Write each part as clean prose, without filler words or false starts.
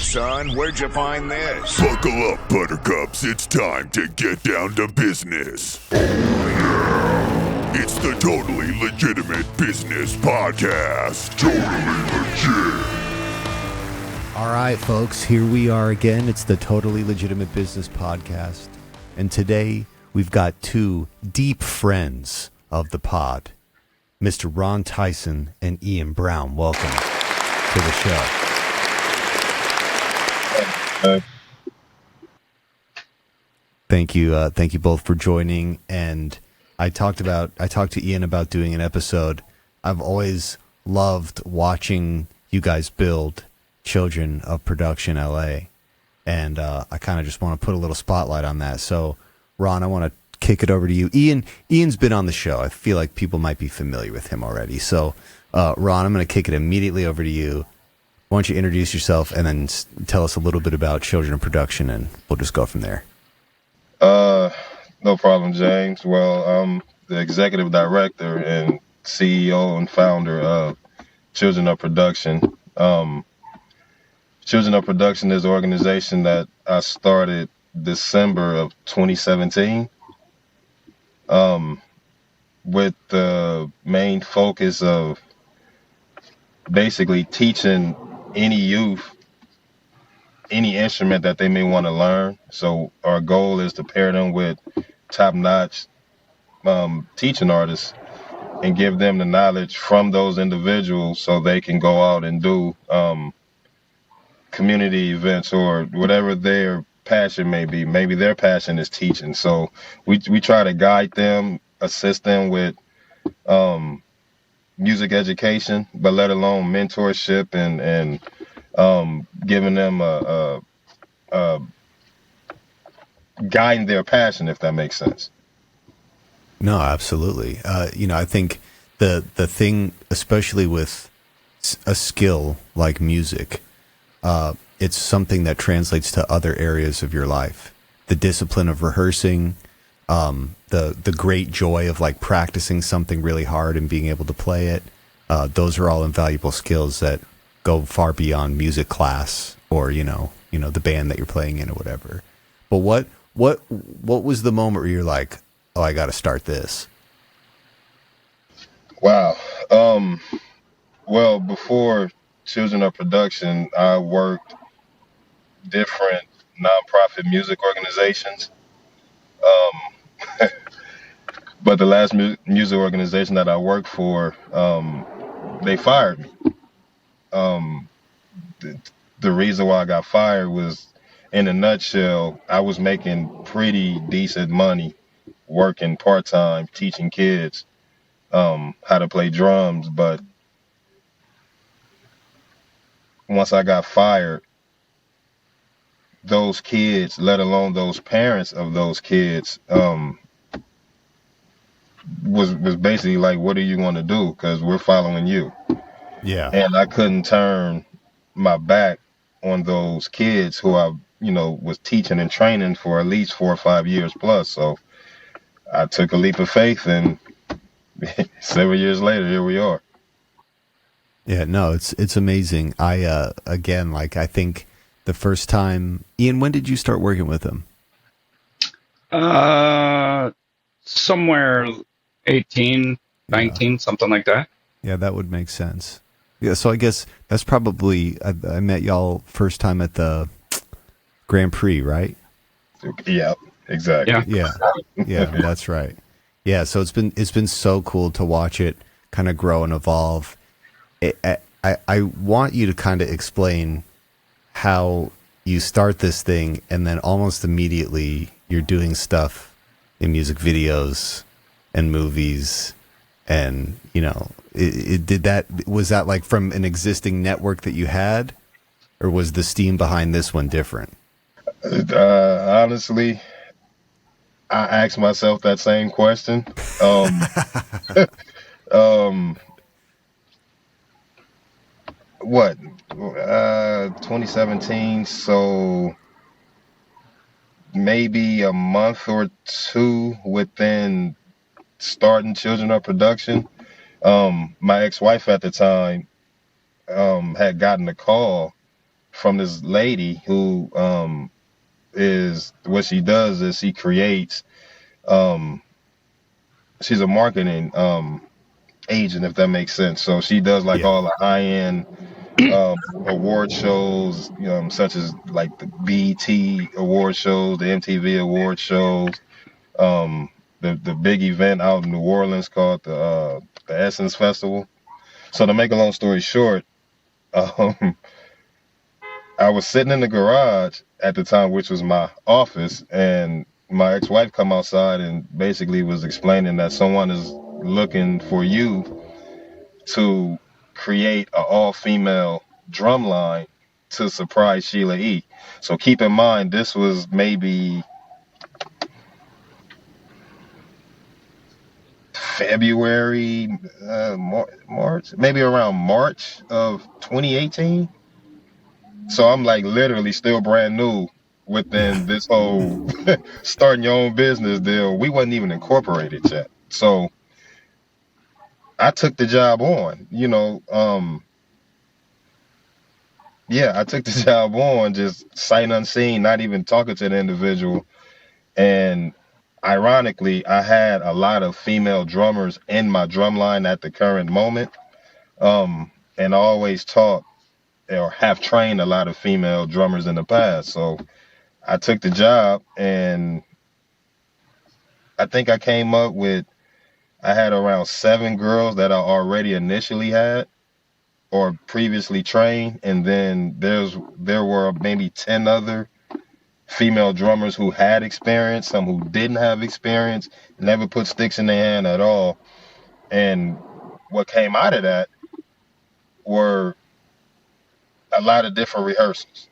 son, where'd you find this? Buckle up, buttercups. It's time to get down to business. It's the Totally Legitimate Business Podcast. Totally legit. All right, folks, here we are again. It's the Totally Legitimate Business Podcast. And today we've got two deep friends of the pod, Mr. Ron Tyson and Ian Brown. Welcome to the show. Thank you both for joining. And I talked to Ian about doing an episode. I've always loved watching you guys build Children of Production LA, and I kind of just want to put a little spotlight on that. So, Ron, I want to kick it over to you. Ian's been on the show. I feel like people might be familiar with him already. So, Ron, I'm going to kick it immediately over to you. Why don't you introduce yourself and then tell us a little bit about Children of Production, and we'll just go from there. No problem, James. Well, I'm the executive director and CEO and founder of Children of Production. Children of Production is an organization that I started December of 2017 with the main focus of basically teaching any youth any instrument that they may want to learn. So our goal is to pair them with top-notch teaching artists and give them the knowledge from those individuals so they can go out and do community events or whatever their passion may be. Maybe their passion is teaching. So we try to guide them, assist them with music education, but let alone mentorship and giving them guiding their passion, if that makes sense. No, absolutely. I think the thing, especially with a skill like music, it's something that translates to other areas of your life. The discipline of rehearsing, the great joy of like practicing something really hard and being able to play it. Those are all invaluable skills that go far beyond music class or the band that you're playing in or whatever. But what was the moment where you're like, oh, I got to start this? Wow. Well, before Children of Production, I worked different nonprofit music organizations. But the last music organization that I worked for, they fired me. The reason why I got fired was, in a nutshell, I was making pretty decent money working part-time, teaching kids how to play drums. But once I got fired, those kids, let alone those parents of those kids, was basically like, what do you want to do? Because we're following you. Yeah. And I couldn't turn my back on those kids who I, was teaching and training for at least 4 or 5 years plus. So I took a leap of faith, and 7 years later, here we are. Yeah, no, it's amazing. I think the first time, Ian, when did you start working with him? Somewhere 18, 19, something like that. Yeah, that would make sense. Yeah, so I guess that's probably, I met y'all first time at the Grand Prix, right? Yeah, exactly. Yeah, that's right. Yeah, so it's been so cool to watch it kind of grow and evolve. I want you to kind of explain how you start this thing and then almost immediately you're doing stuff in music videos and movies, and was that like from an existing network that you had, or was the steam behind this one different? Honestly, I asked myself that same question. What? 2017. So maybe a month or two within starting Children of Production, my ex-wife at the time had gotten a call from this lady who is what she does is she creates. She's a marketing agent, if that makes sense. So she does like Yeah. all the high end award shows, such as like the BET award shows, the MTV award shows, the big event out in New Orleans called the Essence Festival. So to make a long story short, um, I was sitting in the garage at the time, which was my office, and my ex-wife come outside and basically was explaining that someone is looking for you to create an all-female drumline to surprise Sheila E. So keep in mind, this was maybe February, March, maybe around March of 2018. So I'm like literally still brand new Yeah. within this whole starting your own business deal. We wasn't even incorporated yet. So I took the job on, I took the job on just sight unseen, not even talking to the individual. And ironically, I had a lot of female drummers in my drum line at the current moment. And I always taught or have trained a lot of female drummers in the past. So I took the job, and I think I had around 7 girls that I already initially had or previously trained. And then there were maybe 10 other female drummers who had experience, some who didn't have experience, never put sticks in their hand at all. And what came out of that were a lot of different rehearsals.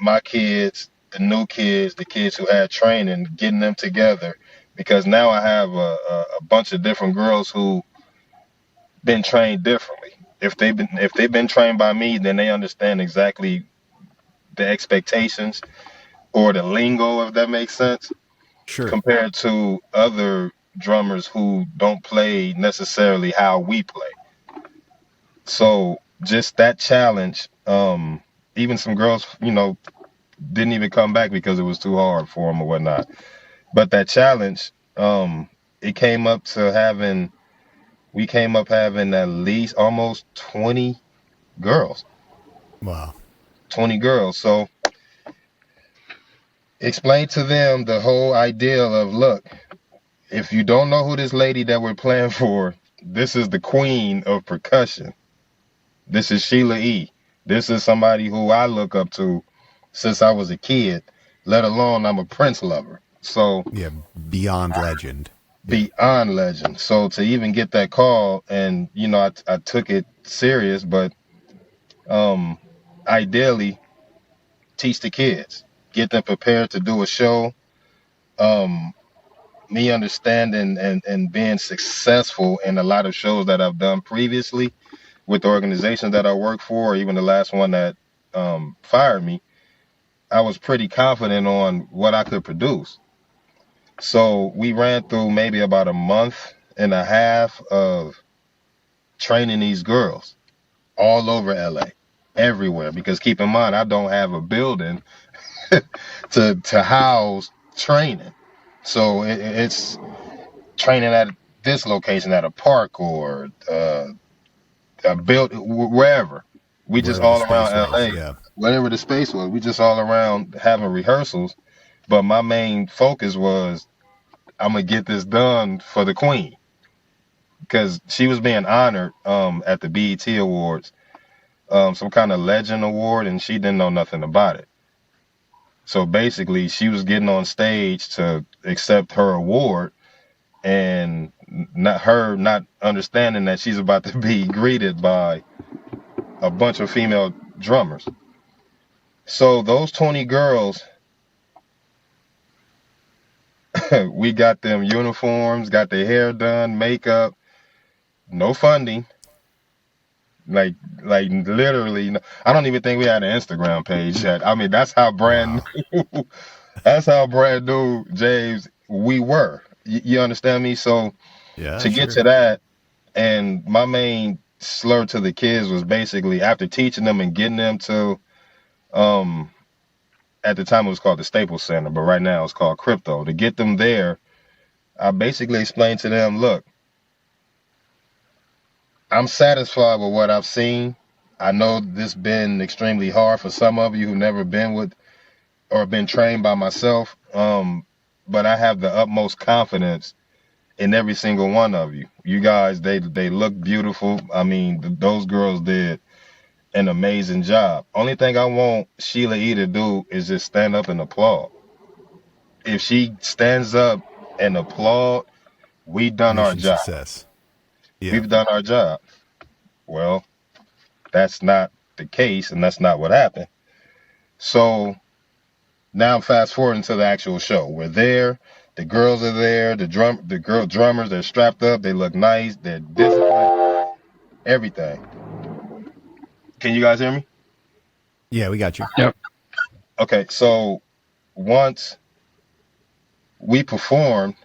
My kids, the new kids, the kids who had training, getting them together, because now I have a bunch of different girls who been trained differently. If they've been trained by me, then they understand exactly the expectations or the lingo, if that makes sense, Sure. compared to other drummers who don't play necessarily how we play. So just that challenge, even some girls, didn't even come back because it was too hard for them or whatnot. But that challenge, it came up to we came up having at least almost 20 girls. Wow. 20 girls. So explain to them the whole idea of, look, if you don't know who this lady that we're playing for, this is the queen of percussion. This is Sheila E. This is somebody who I look up to since I was a kid, let alone I'm a Prince lover. So Yeah. Beyond legend. beyond legend. So to even get that call, and I took it serious, but ideally teach the kids, get them prepared to do a show. Me understanding and being successful in a lot of shows that I've done previously with the organizations that I work for, or even the last one that fired me, I was pretty confident on what I could produce. So we ran through maybe about a month and a half of training these girls all over LA, everywhere. Because keep in mind, I don't have a building to house training. So it's training at this location at a park or a build wherever. We just Wherever the all space around was. LA, Yeah. whatever the space was. We just all around having rehearsals. But my main focus was I'm gonna get this done for the queen, because she was being honored at the BET Awards, some kind of legend award, and she didn't know nothing about it. So basically, she was getting on stage to accept her award, and not understanding that she's about to be greeted by a bunch of female drummers. So those 20 girls, we got them uniforms, got their hair done, makeup, no funding. Like literally, I don't even think we had an Instagram page yet. I mean, that's how brand Wow. new, that's how brand new, James, we were. You understand me? So Yeah. to get to Sure. that, and my main slur to the kids was basically after teaching them and getting them to, at the time it was called the Staples Center, but right now it's called Crypto. To get them there, I basically explained to them, look, I'm satisfied with what I've seen. I know this been extremely hard for some of you who never been with or been trained by myself, but I have the utmost confidence in every single one of you. You guys, they look beautiful. I mean, those girls did an amazing job. Only thing I want Sheila E to do is just stand up and applaud. If she stands up and applaud, we done our Mission job. success. Yeah. We've done our job. Well, that's not the case, and that's not what happened. So now I'm fast forwarding to the actual show. We're there. The girls are there. The girl drummers, they're strapped up. They look nice. They're disciplined. Everything. Can you guys hear me? Yeah, we got you. Yep. Okay, so once we performed,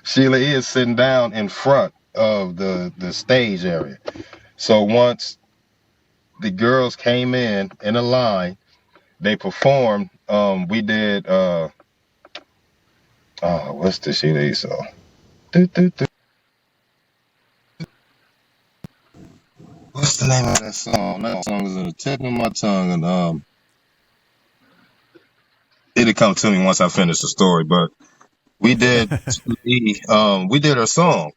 Sheila E is sitting down in front of the stage area. So once the girls came in a line, they performed. We did what's the Sheila E song? What's the name of that song? That song is on the tip of my tongue, and it'll come to me once I finish the story. But we did we did her song,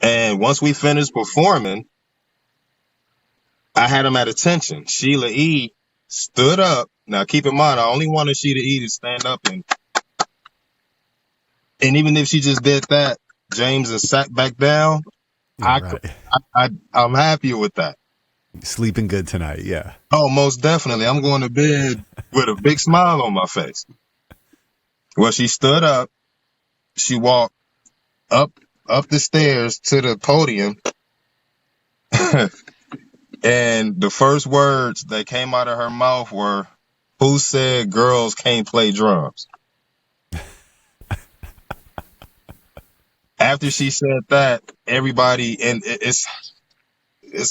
and once we finished performing, I had them at attention. Sheila E stood up. Now keep in mind, I only wanted Sheila E to stand up, and even if she just did that, James, and sat back down, Yeah, I'm happy with that. Sleeping good tonight. Yeah. Oh, most definitely. I'm going to bed with a big smile on my face. Well, she stood up. She walked up the stairs to the podium. And the first words that came out of her mouth were, "Who said girls can't play drums?" After she said that, everybody, and it's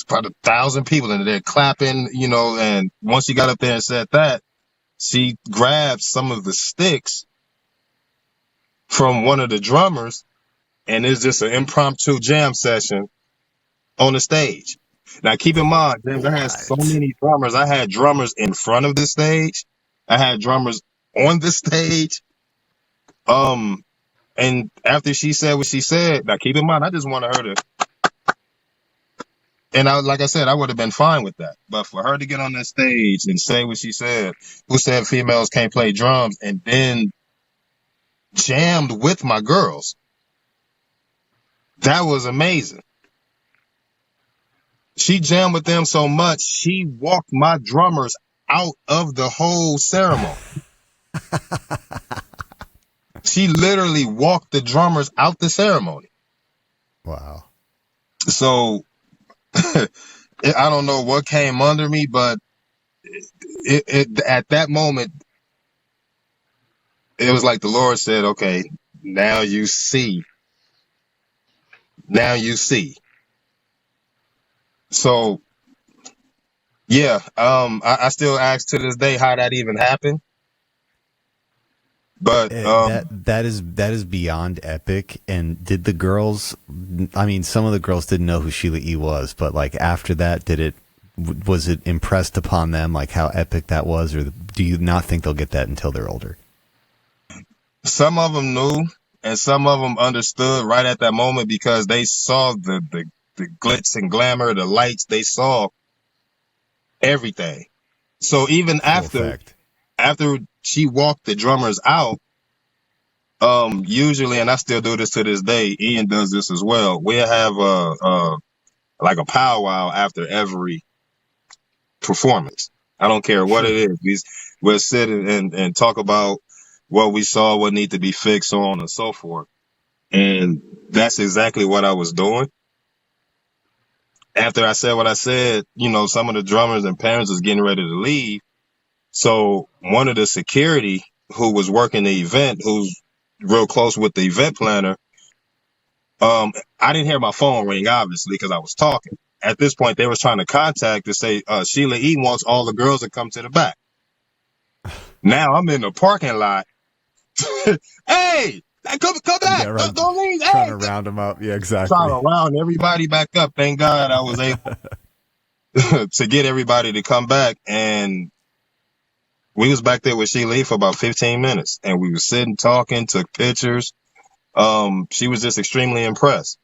about 1,000 people and they're clapping, and once she got up there and said that, she grabbed some of the sticks from one of the drummers, and it's just an impromptu jam session on the stage. Now, keep in mind, James, I had so many drummers. I had drummers in front of the stage. I had drummers on the stage. And after she said what she said, now keep in mind, I just wanted her to, and like I said, I would have been fine with that. But for her to get on that stage and say what she said, who said females can't play drums, and then jammed with my girls, that was amazing. She jammed with them so much, she walked my drummers out of the whole ceremony. She literally walked the drummers out the ceremony. Wow. So I don't know what came under me, but it at that moment, it was like the Lord said, okay, now you see. Now you see. So, yeah, I still ask to this day how that even happened. But that is beyond epic. And did the girls? I mean, some of the girls didn't know who Sheila E was, but like after that, was it impressed upon them like how epic that was, or do you not think they'll get that until they're older? Some of them knew, and some of them understood right at that moment because they saw the glitz and glamour, the lights. They saw everything. So even after she walked the drummers out, usually, and I still do this to this day, Ian does this as well, we'll have like a powwow after every performance. I don't care what it is. We'll sit and talk about what we saw, what need to be fixed, so on and so forth. And that's exactly what I was doing. After I said what I said, some of the drummers and parents was getting ready to leave. So one of the security who was working the event, who's real close with the event planner, I I didn't hear my phone ring, obviously, because I was talking. At this point, they was trying to contact to say Sheila E wants all the girls to come to the back. Now I'm in the parking lot. Hey, come back! Yeah, right. Don't leave! Trying Hey, to round them up. Yeah, exactly. trying to round everybody back up. Thank God I was able to get everybody to come back, and we was back there with Sheila E for about 15 minutes, and we were sitting, talking, took pictures. She was just extremely impressed.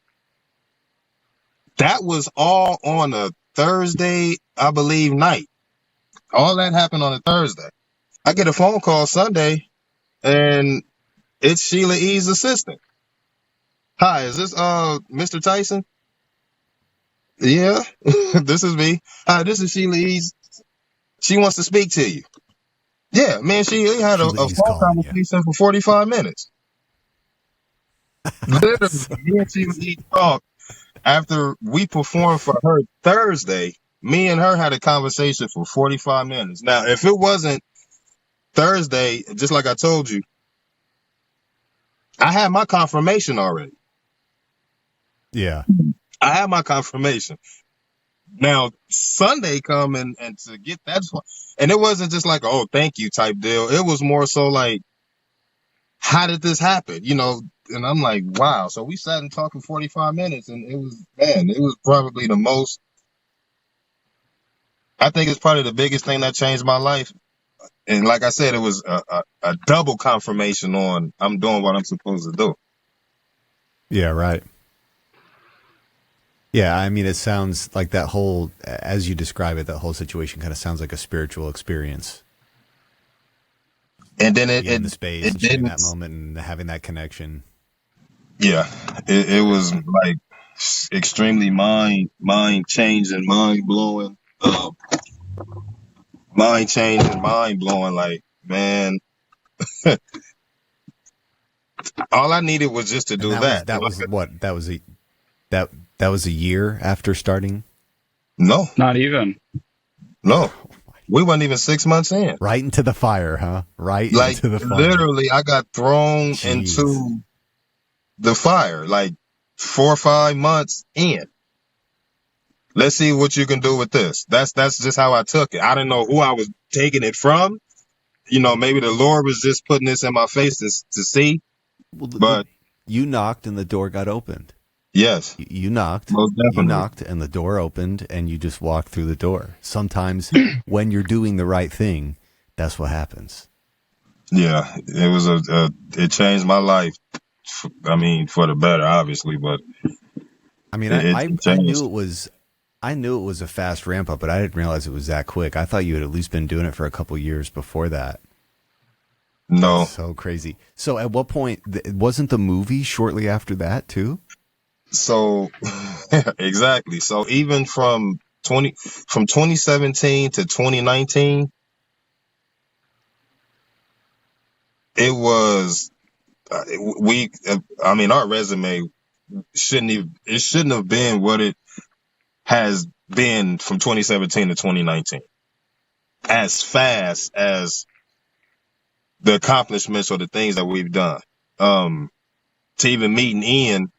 That was all on a Thursday, I believe, night. All that happened on a Thursday. I get a phone call Sunday, and it's Sheila E's assistant. Hi, is this Mr. Tyson? Yeah, this is me. Hi, this is Sheila E's. She wants to speak to you. Yeah, man, Sheila E had a Sheila E's phone calling you. conversation for 45 minutes. Literally, me and Sheila E talked after we performed for her Thursday. Me and her had a conversation for 45 minutes. Now, if it wasn't Thursday, just like I told you, I had my confirmation already. Yeah. I had my confirmation. Now, Sunday come and to get that, and it wasn't just like, oh, thank you type deal. It was more so like, how did this happen? You know, and I'm like, wow. So we sat and talked for 45 minutes, and it was probably the most, I think it's probably the biggest thing that changed my life. And like I said, it was a double confirmation on I'm doing what I'm supposed to do. Yeah, right. Yeah, I mean, it sounds like that whole, as you describe it, that whole situation kind of sounds like a spiritual experience. And then Being in the space, it and sharing didn't. that moment, and having that connection. Yeah, it was like extremely mind changing, mind blowing, mind blowing. Like, man, all I needed was just to And do that. that was what that was a year after starting. No, Not even. no, we weren't even 6 months in. Right into the fire, huh? Right Like, into the fire. literally, I got thrown Jeez. into the fire like 4 or 5 months in. Let's see what you can do with this. That's just how I took it. I didn't know who I was taking it from. You know, maybe the Lord was just putting this in my face to see. But you knocked and the door got opened. yes, You knocked. most definitely. You knocked and the door opened and you just walked through the door. Sometimes when you're doing the right thing, that's what happens. Yeah, it was it changed my life. I mean, for the better, obviously, but I mean, it I changed. I knew it was a fast ramp up, but I didn't realize it was that quick. I thought you had at least been doing it for a couple years before that. No, That's so crazy. So at what point wasn't the movie shortly after that too? so exactly. So even from 2017 to 2019, it was I mean, our resume shouldn't have been what it has been from 2017 to 2019. As fast as the accomplishments or the things that we've done. To even meeting Ian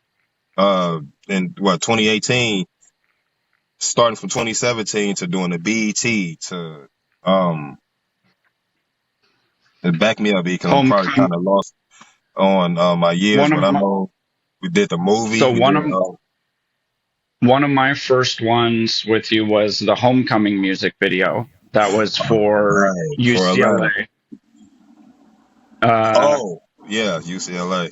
in 2018, starting from 2017 to doing the BET to back me up, because I'm probably kind of lost on my years, but I know we did the movie. So we one did, of one of my first ones with you was the Homecoming music video. That was for right, UCLA. Oh, yeah, UCLA.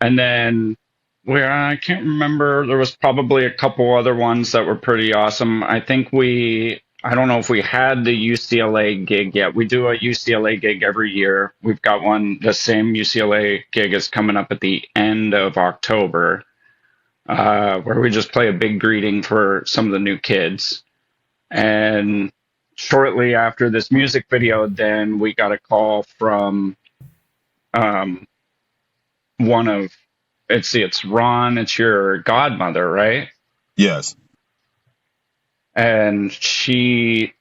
And then where I can't remember, there was probably a couple other ones that were pretty awesome. I don't know if we had the UCLA gig yet. We do a UCLA gig every year. We've got one, the same UCLA gig is coming up at the end of October, where we just play a big greeting for some of the new kids. And shortly after this music video, then we got a call from one of, it's Ron, it's your godmother, right? Yes. And she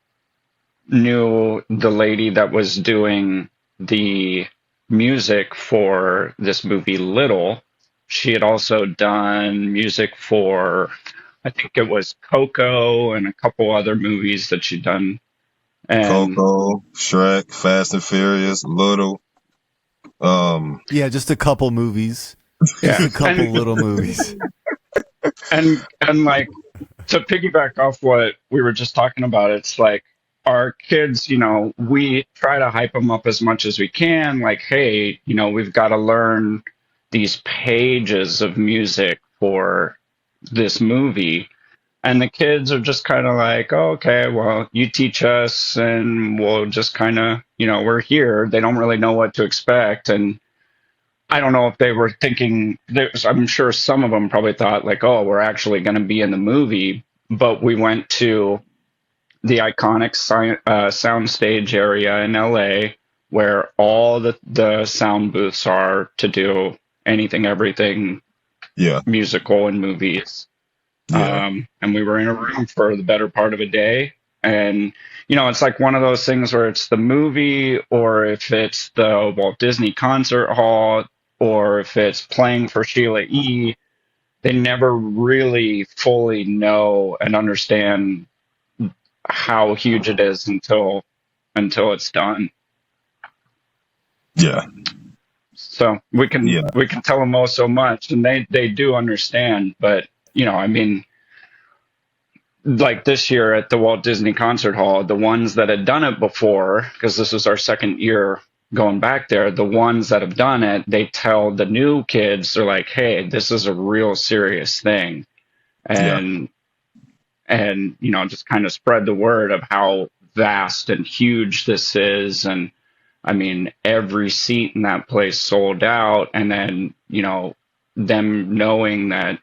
knew the lady that was doing the music for this movie Little. she had also done music for, I think it was Coco and a couple other movies that she'd done. And Coco, Shrek, Fast and Furious, Little. Yeah, just a couple movies. yeah, Just a couple little movies. and like, to piggyback off what we were just talking about, it's like our kids, we try to hype them up as much as we can. Like, hey, we've got to learn these pages of music for this movie. And the kids are just kind of like, oh, okay, well, you teach us and we'll just kind of, we're here. They don't really know what to expect. And I don't know if they were thinking, I'm sure some of them probably thought like, oh, we're actually going to be in the movie. But we went to the iconic soundstage area in LA where all the sound booths are to do anything, everything musical and movies. Yeah. And we were in a room for the better part of a day. And, it's like one of those things where it's the movie, or if it's the Walt Disney Concert Hall, or if it's playing for Sheila E., they never really fully know and understand how huge it is until it's done. Yeah. So we can tell them oh so much, and they do understand. But like this year at the Walt Disney Concert Hall, the ones that had done it before, because this was our second year going back there, the ones that have done it, they tell the new kids, they're like, hey, this is a real serious thing. And just kind of spread the word of how vast and huge this is. And I mean, every seat in that place sold out. And then, them knowing that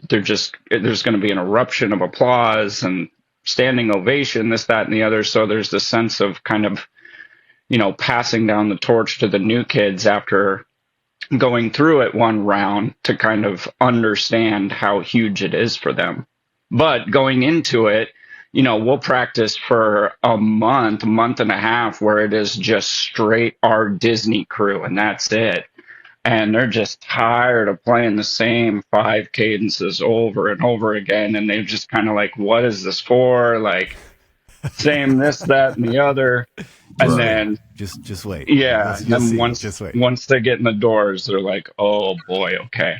there's going to be an eruption of applause and standing ovation, this, that, and the other. So there's this sense of kind of, passing down the torch to the new kids after going through it one round to kind of understand how huge it is for them. But going into it, we'll practice for a month and a half where it is just straight our Disney crew, and that's it. And they're just tired of playing the same 5 cadences over and over again. And they're just kind of like, what is this for? Like, same this, that, and the other. And then just wait. Yeah. Just then see. once Just wait. once they get in the doors, they're like, oh boy, okay.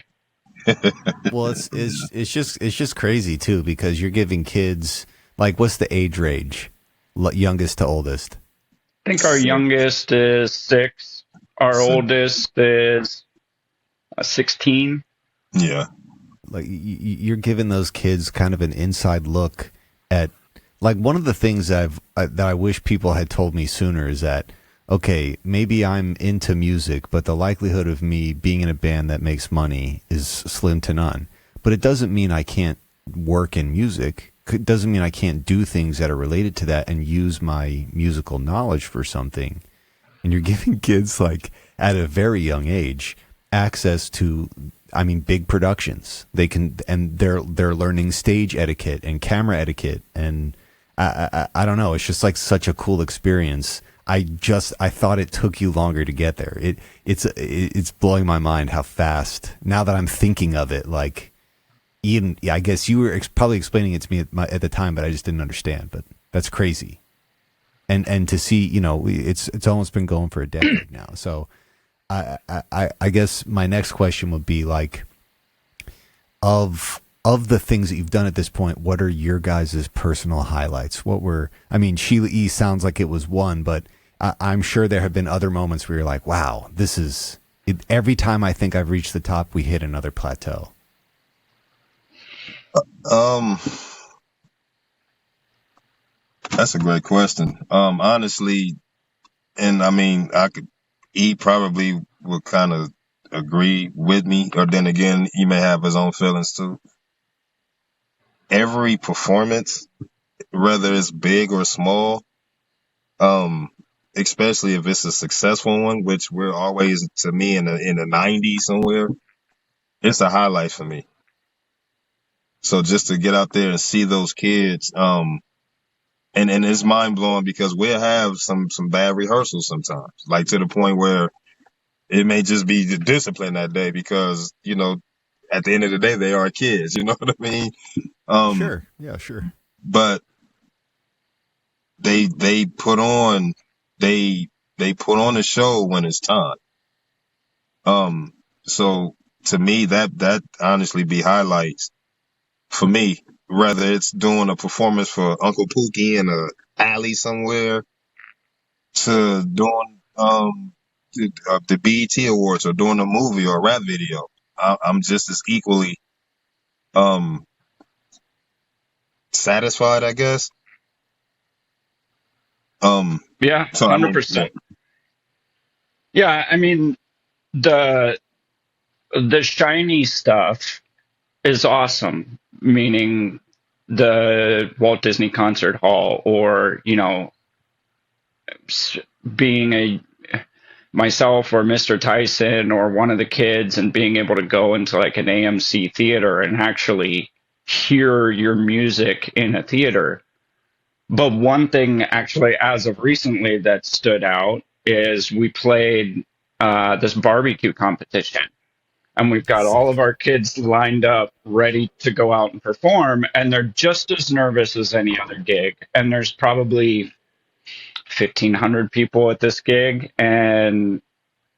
Well, it's just crazy too, because you're giving kids, like, what's the age range, youngest to oldest? I think our youngest is 6. Our oldest is 16. Yeah. Like, you're giving those kids kind of an inside look at, like, one of the things that I wish people had told me sooner is that, okay, maybe I'm into music, but the likelihood of me being in a band that makes money is slim to none. But it doesn't mean I can't work in music. It doesn't mean I can't do things that are related to that and use my musical knowledge for something. And you're giving kids, like, at a very young age, access to, big productions. They can, and they're learning stage etiquette and camera etiquette. And I don't know. It's just like such a cool experience. I thought it took you longer to get there. It's blowing my mind how fast, now that I'm thinking of it, like, even, I guess you were probably explaining it to me at the time, but I just didn't understand. But that's crazy. And to see, it's almost been going for a decade now. So I guess my next question would be, like, of the things that you've done at this point, what are your guys' personal highlights? Sheila E. sounds like it was one, but I'm sure there have been other moments where you're like, wow, this is it. Every time I think I've reached the top, we hit another plateau. That's a great question. Honestly, and he probably would kind of agree with me, or then again, he may have his own feelings too. Every performance, whether it's big or small, especially if it's a successful one, which we're always, to me, in the 90s somewhere, it's a highlight for me. So just to get out there and see those kids, and it's mind blowing, because we'll have some bad rehearsals sometimes, like to the point where It may just be the discipline that day because, at the end of the day, they are kids. You know what I mean? Sure. Yeah, sure. But they put on they put on a show when it's time. So to me, that honestly be highlights for me. Whether it's doing a performance for Uncle Pookie in a alley somewhere, to doing the BET Awards, or doing a movie or a rap video, I'm just as equally satisfied, I guess. Yeah, So I mean, 100%. Yeah, I mean the shiny stuff is awesome, meaning the Walt Disney Concert Hall, or being a myself or Mr. Tyson or one of the kids, and being able to go into like an AMC theater and actually hear your music in a theater. But one thing actually, as of recently, that stood out is we played this barbecue competition, and we've got all of Sick. our kids lined up ready to go out and perform, and they're just as nervous as any other gig. And there's probably 1,500 people at this gig, and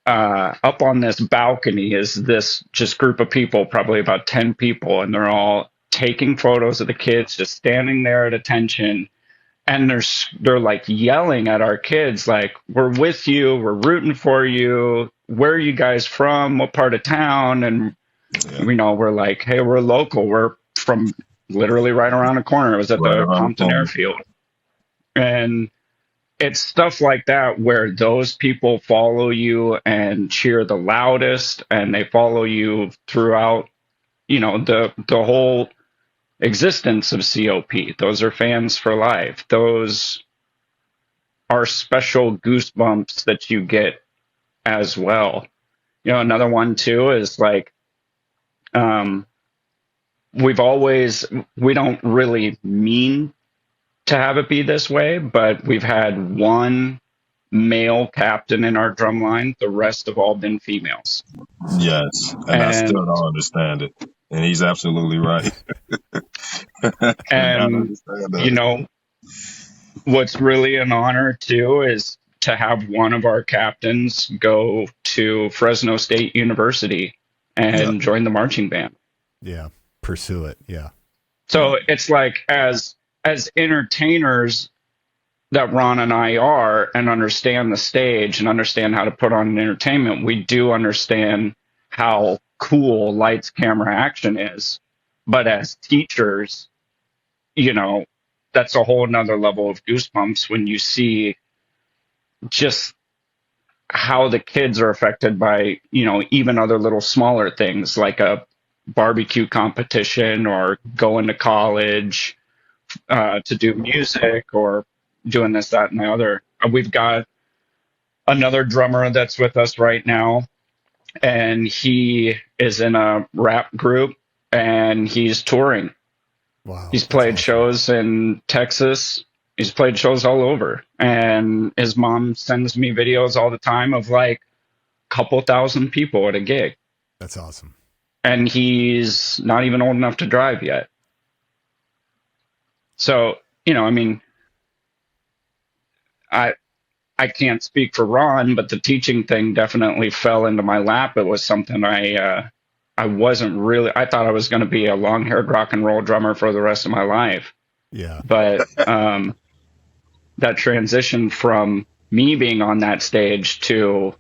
up on this balcony is this just group of people, probably about 10 people, and they're all taking photos of the kids, just standing there at attention. And they're like yelling at our kids, like, "We're with you, we're rooting for you. Where are you guys from? What part of town?" And yeah, we're like, "Hey, we're local. We're from literally right around the corner." It was at right the around the Compton corner. Airfield. And it's stuff like that where those people follow you and cheer the loudest, and they follow you throughout, the whole existence of COP. Those are fans for life. Those are special goosebumps that you get as well. Another one too is like, um, we don't really mean to have it be this way, but we've had one male captain in our drum line. The rest have all been females. Yes, and I still And don't understand it. And he's absolutely right. I cannot and understand you that. know what's really an honor too is to have one of our captains go to Fresno State University Yeah, and join the marching band. Yeah. Pursue it. Yeah. So it's like, as entertainers that Ron and I are, and understand the stage and understand how to put on an entertainment, we do understand how cool lights, camera, action is. But as teachers, you know, that's a whole nother level of goosebumps when you see just how the kids are affected by, even other little smaller things like a barbecue competition, or going to college to do music, or doing this, that, and the other. We've got another drummer that's with us right now, and he is in a rap group, and he's touring. Wow. He's That's played awesome. shows in Texas. He's played shows all over. And his mom sends me videos all the time of like a couple thousand people at a gig. That's awesome. And he's not even old enough to drive yet. So, I mean, I I can't speak for Ron, but the teaching thing definitely fell into my lap. It was something I wasn't really. I thought I was going to be a long-haired rock and roll drummer for the rest of my life. Yeah. But that transition from me being on that stage to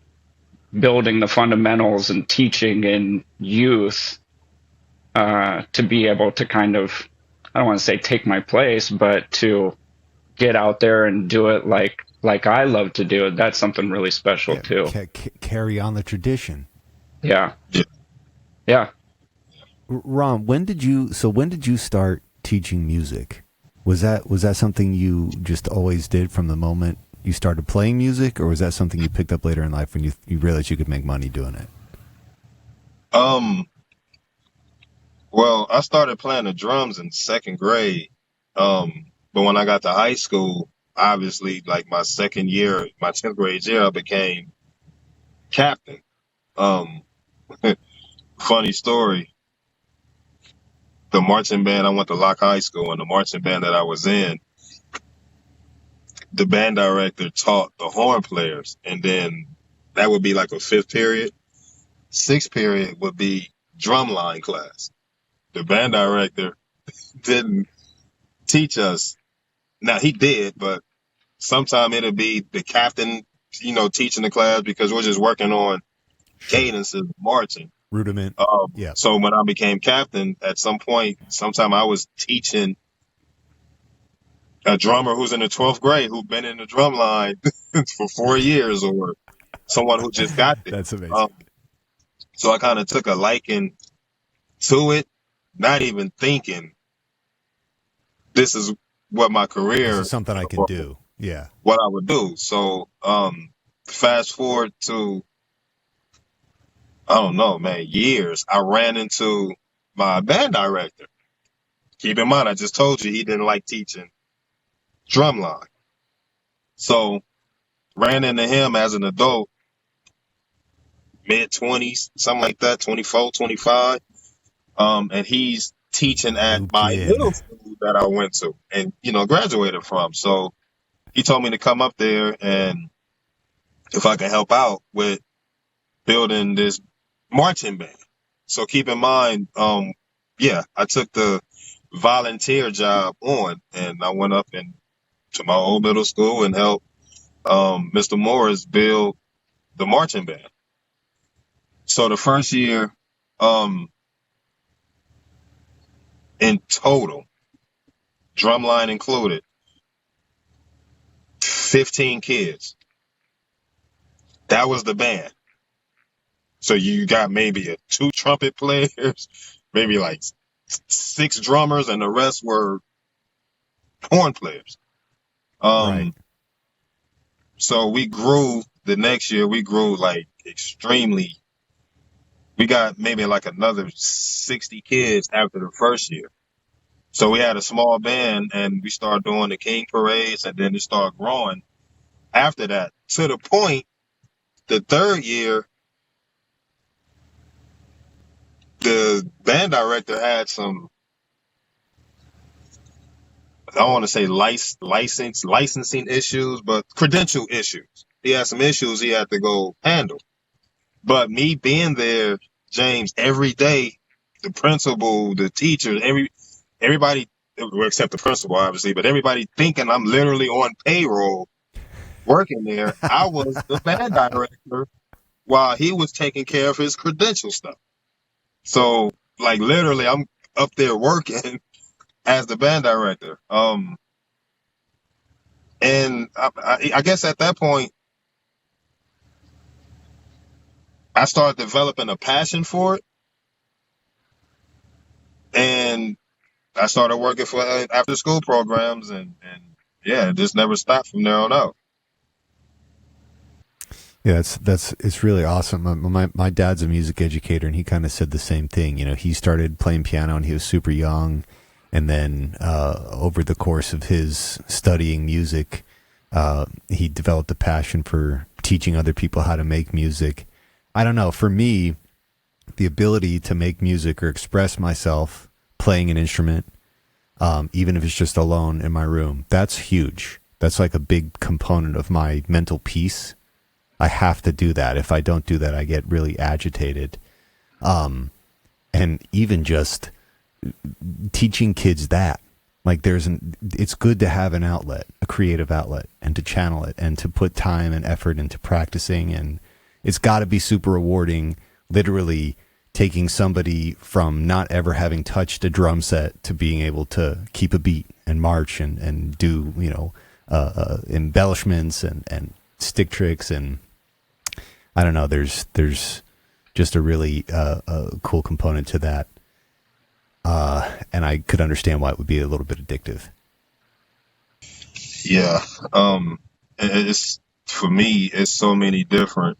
building the fundamentals and teaching in youth, to be able to kind of, I don't want to say take my place, but to get out there and do it like I love to do it. That's something really special Yeah. too. Carry on the tradition. Yeah. yeah. Yeah. Ron, when did you start teaching music? Was that something you just always did from the moment you started playing music, or was that something you picked up later in life when you realized you could make money doing it? Well, I started playing the drums in second grade. But when I got to high school, obviously, like my second year, my 10th grade year, I became captain. Um, funny story. The marching band, I went to Locke High School, and the marching band that I was in, the band director taught the horn players, and then that would be like a fifth period. Sixth period would be drumline class. The band director didn't teach us. Now he did, but sometime it'll be the captain, teaching the class because we're just working on cadences, marching. Rudiment. Yeah. So when I became captain, at some point, sometime I was teaching a drummer who's in the 12th grade who'd been in the drum line for 4 years, or someone who just got there. That's amazing. So I kind of took a liking to it, not even thinking this is what my career, This is something I can do. Yeah. what I would do. So fast forward to, I don't know, man, years, I ran into my band director. Keep in mind, I just told you he didn't like teaching drumline. So ran into him as an adult, mid-20s, something like that, 24, 25. And he's teaching at my middle school that I went to and, graduated from. So he told me to come up there and if I can help out with building this marching band. So keep in mind, I took the volunteer job on, and I went up and to my old middle school and helped Mr. Morris build the marching band. So the first year, in total, drumline included, 15 kids. That was the band. So you got maybe 2 trumpet players, maybe like 6 drummers, and the rest were horn players. Right. So we grew the next year. We grew like extremely. We got maybe like another 60 kids after the first year. So we had a small band, and we started doing the King parades, and then it started growing after that to the point. The third year, the band director had some, I don't want to say licensing issues, but credential issues. He had some issues he had to go handle. But me being there, James, every day, the principal, the teachers, everybody, well, except the principal, obviously, but everybody thinking I'm literally on payroll working there. I was the band director while he was taking care of his credential stuff. So, like, literally, I'm up there working as the band director. And I guess at that point, I started developing a passion for it. And I started working for after school programs, and yeah, it just never stopped from there on out. Yeah, it's really awesome. My dad's a music educator, and he kind of said the same thing. He started playing piano when he was super young, and then over the course of his studying music, he developed a passion for teaching other people how to make music. I don't know. For me, the ability to make music or express myself playing an instrument, even if it's just alone in my room, that's huge. That's like a big component of my mental peace. I have to do that. If I don't do that, I get really agitated. And even just teaching kids that, like it's good to have an outlet, a creative outlet, and to channel it and to put time and effort into practicing. And it's got to be super rewarding, literally taking somebody from not ever having touched a drum set to being able to keep a beat and march and do, embellishments and stick tricks. And I don't know, there's just a really cool component to that. And I could understand why it would be a little bit addictive. Yeah. It's, for me, it's so many different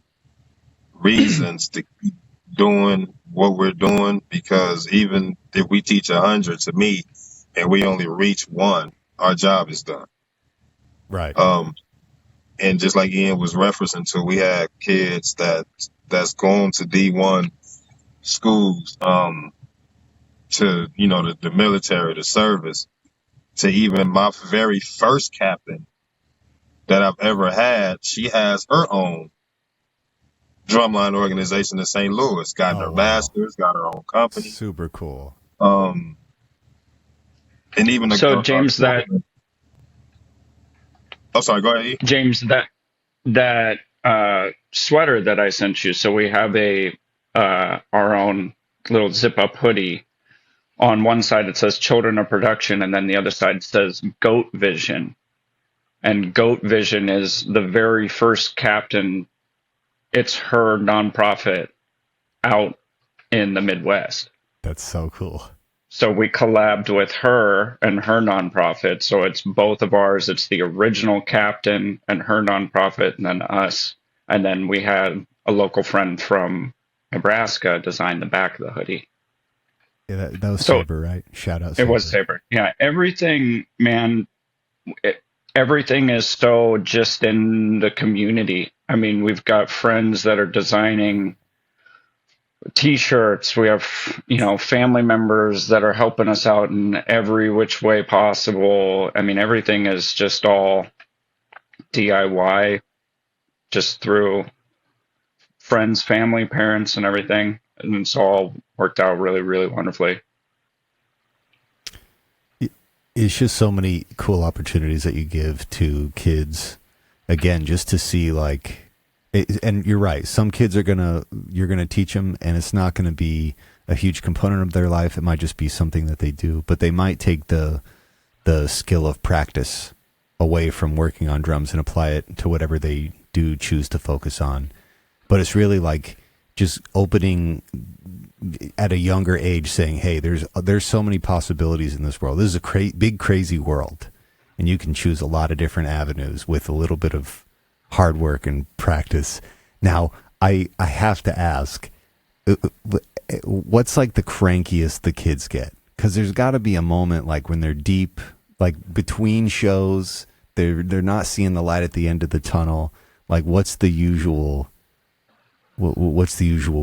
reasons to keep doing what we're doing, because even if we teach 100 to me and we only reach 1, our job is done. Right. And just like Ian was referencing to, we had kids that that's gone to D1 schools, to, you know, the military, the service, to even my very first captain that I've ever had, she has her own drumline organization in St. Louis, got Oh, her wow. masters, got her own company. Super cool. And even So James, oh, sorry, go ahead. E. James, that sweater that I sent you. So we have our own little zip up hoodie. On one side it says Children of Production, and then the other side says Goat Vision. And Goat Vision is the very first captain. It's her nonprofit out in the Midwest. That's so cool. So we collabed with her and her nonprofit. So it's both of ours. It's the original captain and her nonprofit, and then us. And then we had a local friend from Nebraska design the back of the hoodie. Yeah, that was Saber, right? Shout out Saber. It was Saber. Yeah, everything, man, everything is so just in the community. I mean, we've got friends that are designing T-shirts. We have, you know, family members that are helping us out in every which way possible. I mean, everything is just all DIY, just through friends, family, parents, and everything. And it's all worked out really, really wonderfully. It's just so many cool opportunities that you give to kids. Again, just to see, like, and you're right. Some kids you're gonna teach them, and it's not going to be a huge component of their life. It might just be something that they do, but they might take the skill of practice away from working on drums and apply it to whatever they do choose to focus on. But it's really like just opening at a younger age, saying, "Hey, there's so many possibilities in this world. This is a big, crazy world, and you can choose a lot of different avenues with a little bit of hard work and practice." Now, I have to ask, what's like the crankiest the kids get? Because there's got to be a moment like when they're deep, like between shows, they're not seeing the light at the end of the tunnel. Like, what's the usual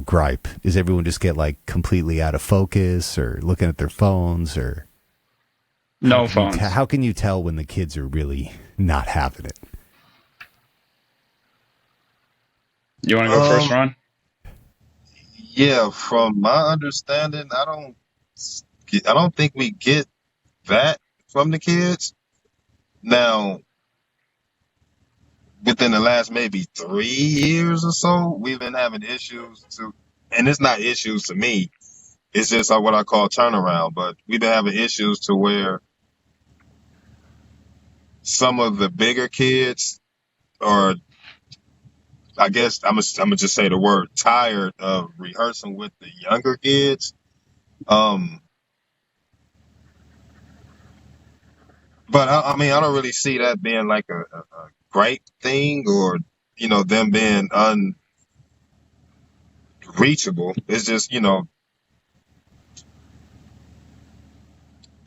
gripe? Is everyone just get like completely out of focus or looking at their phones, or no phones? How can you tell when the kids are really not having it? You want to go first, Ron? Yeah, from my understanding, I don't think we get that from the kids. Now, within the last maybe 3 years or so, we've been having issues and it's not issues to me. It's just what I call turnaround. But we've been having issues to where some of the bigger kids are, I guess I'm gonna just say the word, tired of rehearsing with the younger kids. But I mean, I don't really see that being like a great thing, or, you know, them being unreachable. It's just, you know,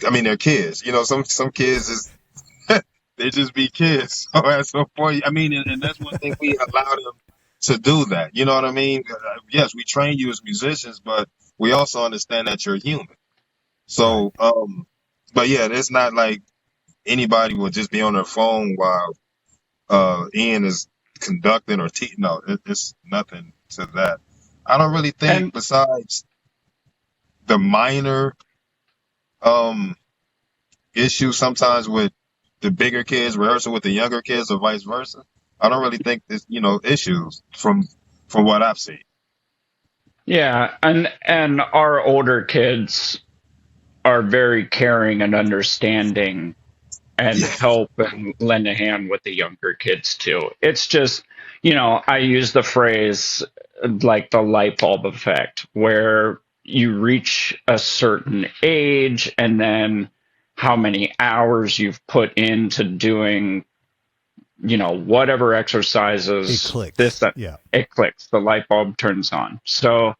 I mean, they're kids. You know, some kids is they just be kids. So at some point, I mean, and that's one thing, we allow them to do that. You know what I mean? Yes, we train you as musicians, but we also understand that you're human. So, but yeah, it's not like anybody will just be on their phone while Ian is conducting or teaching. No, it's nothing to that. I don't really think, besides the minor issue sometimes with the bigger kids rehearsing with the younger kids or vice versa, I don't really think there's, you know, issues from what I've seen. Yeah, and our older kids are very caring and understanding and help and lend a hand with the younger kids too. It's just, you know, I use the phrase like the light bulb effect, where you reach a certain age and then how many hours you've put into doing, you know, whatever exercises, it clicks. It clicks. The light bulb turns on. So,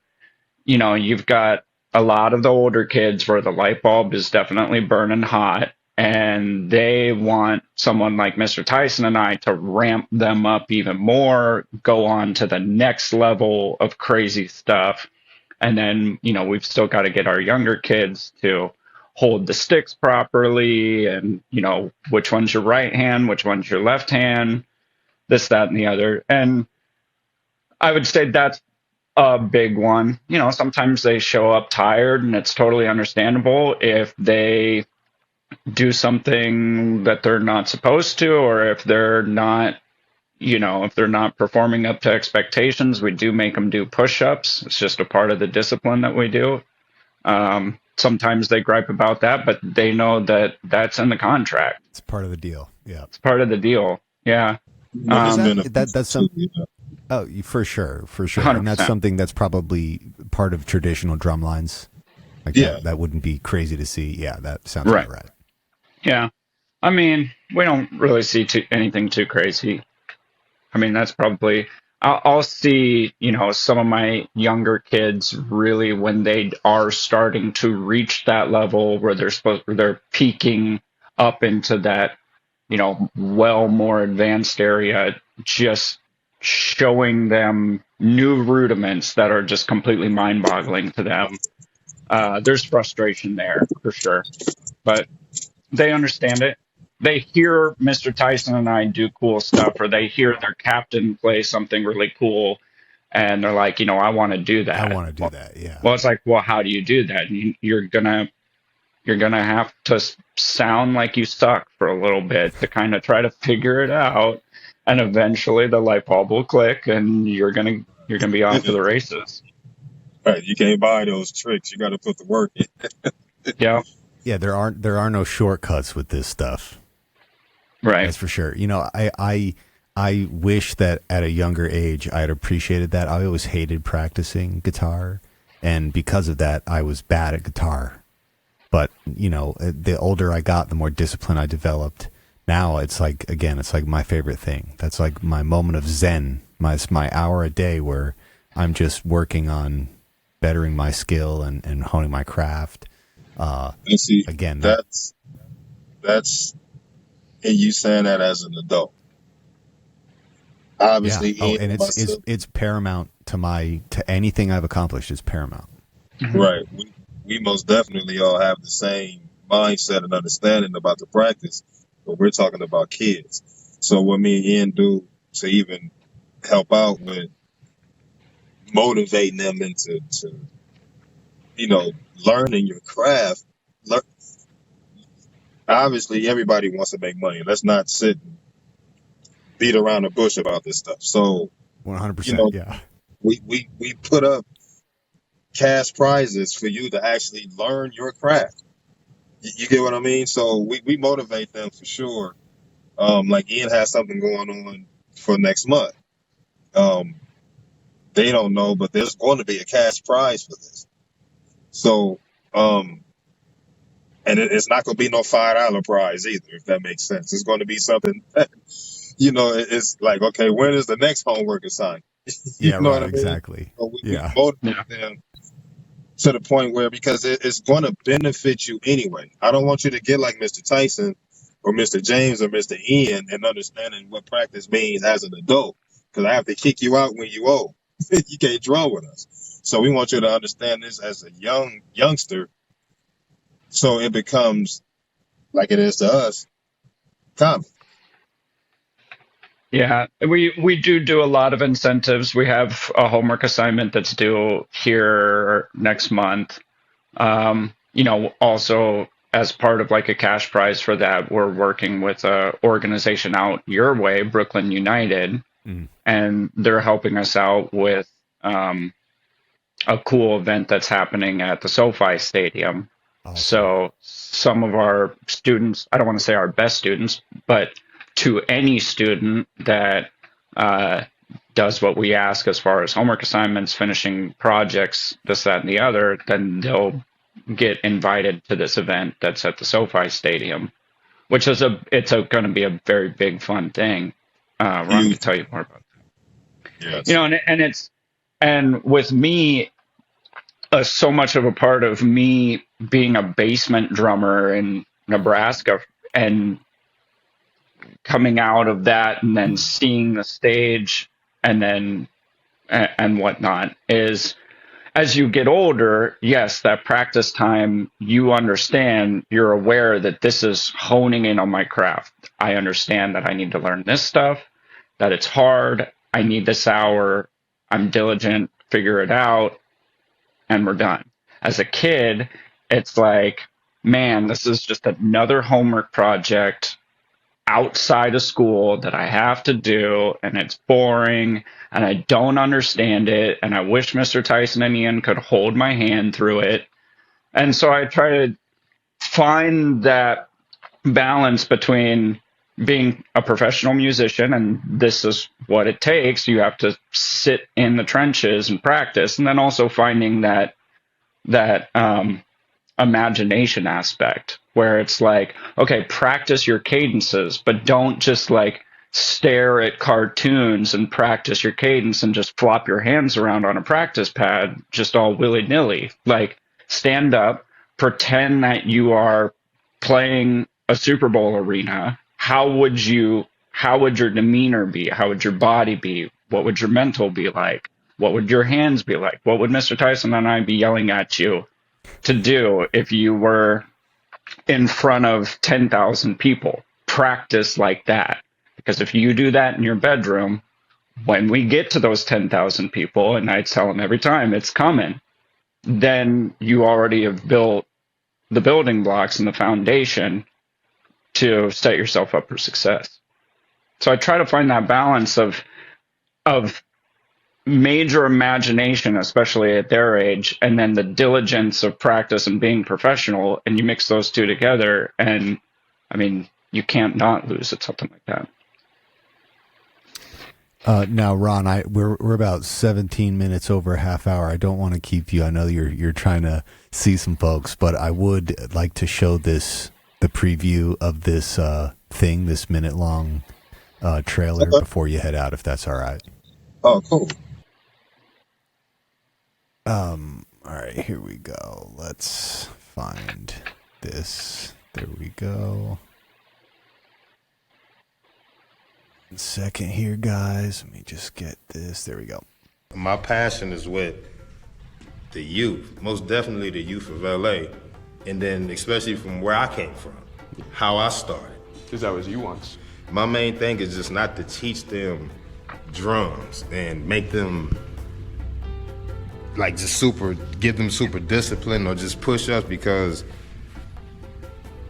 you know, you've got a lot of the older kids where the light bulb is definitely burning hot, and they want someone like Mr. Tyson and I to ramp them up even more, go on to the next level of crazy stuff. And then, we've still got to get our younger kids to hold the sticks properly, and, which one's your right hand, which one's your left hand, this, that, and the other. And I would say that's a big one. Sometimes they show up tired, and it's totally understandable if they do something that they're not supposed to, or if they're not, if they're not performing up to expectations. We do make them do push-ups. It's just a part of the discipline that we do. Sometimes they gripe about that, but they know that that's in the contract. It's part of the deal. Yeah. It's part of the deal. Yeah. That's something. Oh, for sure. 100%. And that's something that's probably part of traditional drum lines. Like that wouldn't be crazy to see. Yeah, that sounds right. Yeah. I mean, we don't really see anything too crazy. I mean, that's probably, I'll see, some of my younger kids really, when they are starting to reach that level where they're peaking up into that, well more advanced area, just showing them new rudiments that are just completely mind-boggling to them. There's frustration there for sure, but they understand it. They hear Mr. Tyson and I do cool stuff, or they hear their captain play something really cool, and they're like, I want to do that. I want to do that. Yeah. Well, it's like, well, how do you do that? You're gonna have to sound like you suck for a little bit to kind of try to figure it out, and eventually the light bulb will click, and you're gonna be off to the races. Right. You can't buy those tricks. You got to put the work in. Yeah. Yeah. There are no shortcuts with this stuff. Right. That's for sure. I wish that at a younger age I had appreciated that. I always hated practicing guitar, and because of that, I was bad at guitar. But, the older I got, the more discipline I developed. Now it's like my favorite thing. That's like my moment of zen, my hour a day where I'm just working on bettering my skill and honing my craft. And see, again, that's and you saying that as an adult. Obviously, and it's paramount to anything I've accomplished. It's paramount. Right. We most definitely all have the same mindset and understanding about the practice, but we're talking about kids. So what me and Ian do to even help out with motivating them into learning your craft. Obviously, everybody wants to make money. Let's not sit and beat around the bush about this stuff. So 100%. Yeah. We put up cash prizes for you to actually learn your craft. You get what I mean? So we motivate them for sure. Like Ian has something going on for next month. They don't know, but there's going to be a cash prize for this. So, and it's not going to be no $5 prize either, if that makes sense. It's going to be something that, it's like, okay, when is the next homework assignment? Yeah, know right, exactly. So we motivate them to the point where, because it's going to benefit you anyway. I don't want you to get like Mr. Tyson or Mr. James or Mr. Ian and understanding what practice means as an adult, because I have to kick you out when you old. You can't draw with us. So we want you to understand this as a youngster, so it becomes like it is to us, common. Yeah, we do a lot of incentives. We have a homework assignment that's due here next month. Also as part of like a cash prize for that, we're working with a organization out your way, Brooklyn United, and they're helping us out with a cool event that's happening at the SoFi Stadium. Awesome. So some of our students, I don't want to say our best students, but to any student that does what we ask as far as homework assignments, finishing projects, this, that, and the other, then they'll get invited to this event that's at the SoFi Stadium, which is going to be a very big, fun thing. Ron can tell you more about that. Yes. And with me, so much of a part of me being a basement drummer and Nebraska, and coming out of that and then seeing the stage and then and whatnot is, as you get older, yes, that practice time, you understand, you're aware that this is honing in on my craft. I understand that I need to learn this stuff, that it's hard. I need this hour. I'm diligent, figure it out, and we're done. As a kid, it's like, man, this is just another homework project outside of school that I have to do, and it's boring, and I don't understand it, and I wish Mr. Tyson and Ian could hold my hand through it. And so I try to find that balance between being a professional musician, and this is what it takes. You have to sit in the trenches and practice, and then also finding that imagination aspect where it's like, okay, practice your cadences, but don't just like stare at cartoons and practice your cadence and just flop your hands around on a practice pad just all willy-nilly. Like, stand up, pretend that you are playing a Super Bowl arena. How would your demeanor be? How would your body be? What would your mental be like? What would your hands be like? What would Mr. Tyson and I be yelling at you to do if you were in front of 10,000 people? Practice like that. Because if you do that in your bedroom, when we get to those 10,000 people, and I tell them every time it's coming, then you already have built the building blocks and the foundation to set yourself up for success. So I try to find that balance of major imagination, especially at their age, and then the diligence of practice and being professional, and you mix those two together, and I mean, you can't not lose at something like that. Now, Ron, we're about 17 minutes over a half hour. I don't want to keep you. I know you're trying to see some folks, but I would like to show the preview of this thing, this minute-long trailer before you head out, if that's all right. Oh, cool. All right, here we go. Let's find this. There we go. 1 second here, guys. Let me just get this. There we go. My passion is with the youth, most definitely the youth of LA, and then especially from where I came from, how I started. Because that was you once. My main thing is just not to teach them drums and make them like give them super discipline or just push us, because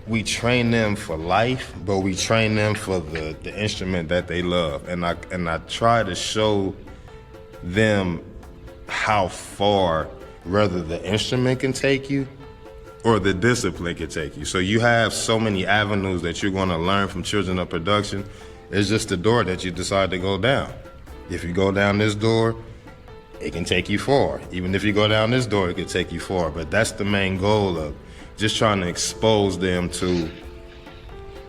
we train them for life, but we train them for the instrument that they love. And I try to show them how far rather the instrument can take you or the discipline can take you. So you have so many avenues that you're gonna learn from children of production. It's just the door that you decide to go down. If you go down this door, it can take you far. Even if you go down this door, it can take you far. But that's the main goal of just trying to expose them to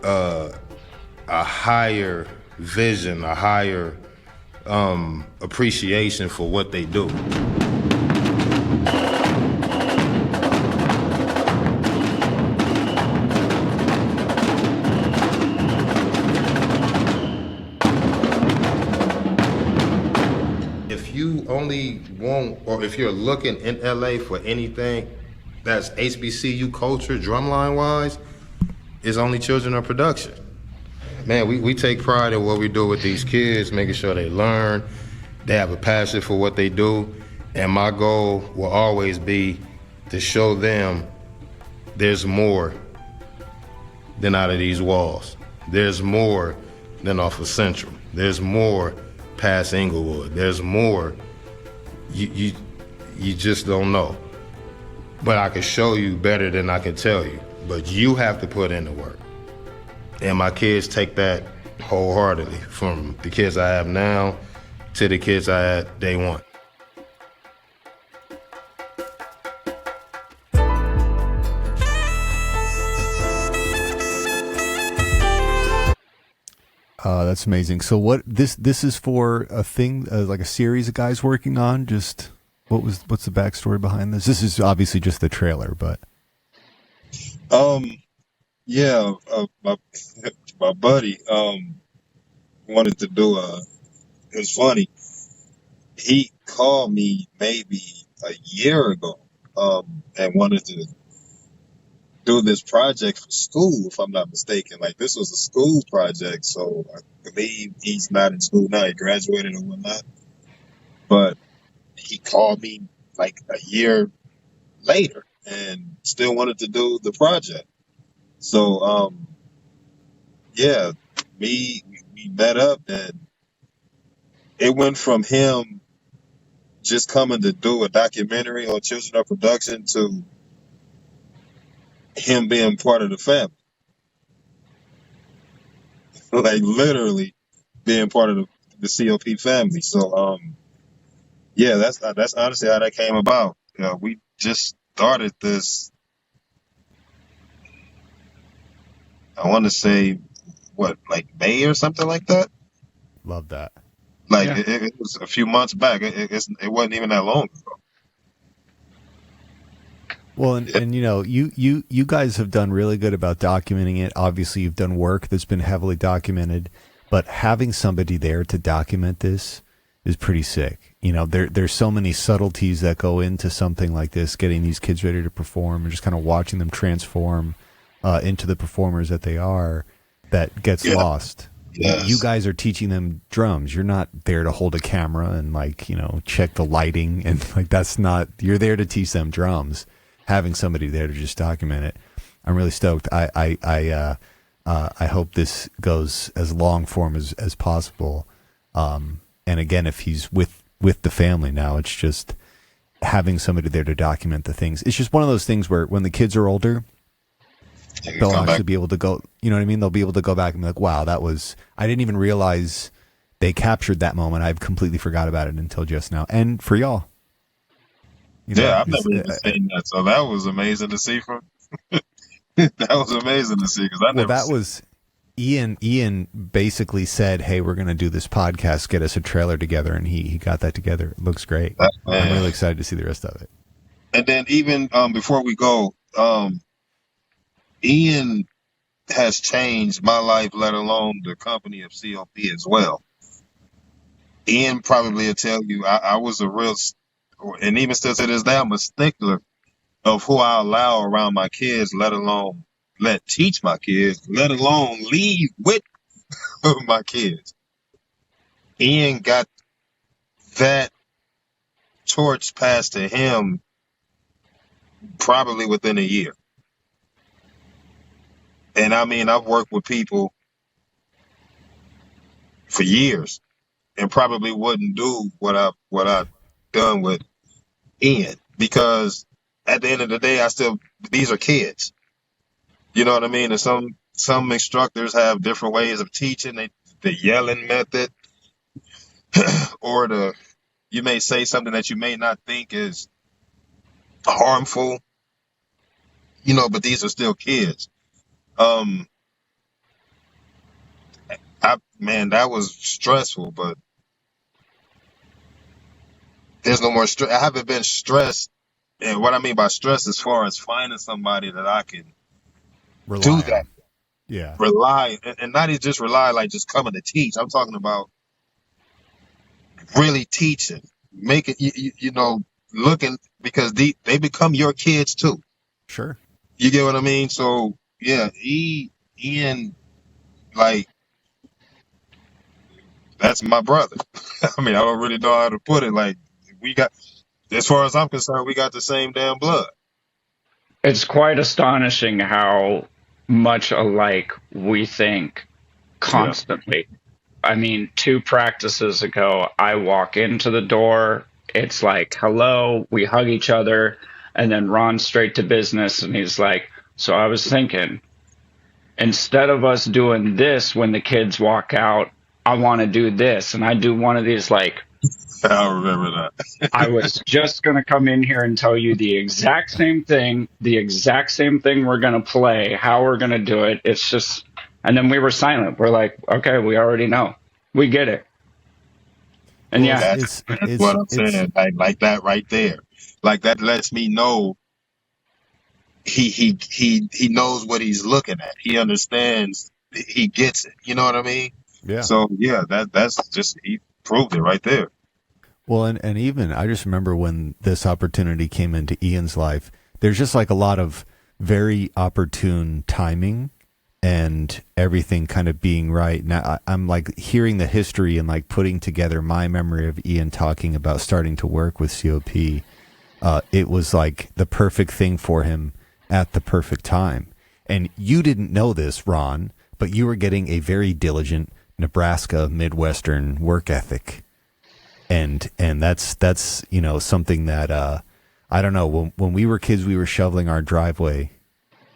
a higher vision, a higher appreciation for what they do. If you only want, or if you're looking in LA for anything that's HBCU culture, drumline wise, it's only children of production. Man, we take pride in what we do with these kids, making sure they learn, they have a passion for what they do, and my goal will always be to show them there's more than out of these walls. There's more than off of Central. There's more past Inglewood. There's more you just don't know. But I can show you better than I can tell you. But you have to put in the work. And my kids take that wholeheartedly, from the kids I have now to the kids I had day one. That's amazing. So what this is for a thing, like a series of guys working on? Just what's the backstory behind this? This is obviously just the trailer, but Yeah, my buddy wanted to do it was funny. He called me maybe a year ago and wanted to do this project for school, if I'm not mistaken. Like, this was a school project, so I believe he's not in school now. He graduated or whatnot. But he called me like a year later and still wanted to do the project. So, yeah, we met up, and it went from him just coming to do a documentary on children production to him being part of the family. Like, literally being part of the COP family. So, yeah, that's honestly how that came about. We just started this, I want to say, what, like May or something like that? Love that. Like, Yeah. it was a few months back. It wasn't even that long ago. Well, and you guys have done really good about documenting it. Obviously, you've done work that's been heavily documented, but having somebody there to document this is pretty sick. There's so many subtleties that go into something like this, getting these kids ready to perform and just kind of watching them transform into the performers that they are, that gets Yeah. lost. Yes. You guys are teaching them drums. You're not there to hold a camera and check the lighting and that's not. You're there to teach them drums. Having somebody there to just document it, I'm really stoked. I hope this goes as long form as possible. And again, if he's with the family now, it's just having somebody there to document the things. It's just one of those things where when the kids are older, they'll actually be able to go. You know what I mean? They'll be able to go back and be like, "Wow, I didn't even realize they captured that moment. I've completely forgot about it until just now." And for y'all. I've never even seen that, so that was amazing to see. That was amazing to see, because that was Ian. Ian basically said, "Hey, we're going to do this podcast. Get us a trailer together," and he got that together. It looks great. I'm really excited to see the rest of it. And then even before we go, Ian has changed my life, let alone the company of COP as well. Ian probably will tell you I was a real, and even still to this day, I'm a stickler of who I allow around my kids, let alone teach my kids, let alone leave with my kids. Ian got that torch passed to him probably within a year. And I mean, I've worked with people for years and probably wouldn't do what I've done with Ian, because at the end of the day, these are kids. You know what I mean? And some instructors have different ways of teaching. The yelling method, or you may say something that you may not think is harmful, but these are still kids. That was stressful, but there's no more stress. I haven't been stressed. And what I mean by stress, as far as finding somebody that I can do that. Yeah. Rely, and not just rely, like just coming to teach. I'm talking about really teaching, making, looking, because they become your kids too. Sure. You get what I mean? So yeah, Ian, like, that's my brother. I mean, I don't really know how to put it. Like, as far as I'm concerned, we got the same damn blood. It's quite astonishing how much alike we think constantly. I mean, 2 practices ago, I walk into the door. It's like, hello, we hug each other. And then Ron's straight to business. And he's like, so I was thinking, instead of us doing this when the kids walk out, I want to do this. And I do one of these, like, I remember that. I was just going to come in here and tell you the exact same thing we're going to play, how we're going to do it. It's just, and then we were silent. We're like, okay, we already know. We get it. And Well, yeah, That's what I'm saying. Like that right there. Like, that lets me know he knows what he's looking at. He understands. He gets it. You know what I mean? Yeah. So yeah, that's just he proved it right there. Well, and even I just remember when this opportunity came into Ian's life, there's just like a lot of very opportune timing and everything kind of being right. Now I'm like hearing the history and like putting together my memory of Ian talking about starting to work with COP. It was like the perfect thing for him at the perfect time. And you didn't know this, Ron, but you were getting a very diligent Nebraska Midwestern work ethic. And that's you know, something that I don't know, when we were kids, we were shoveling our driveway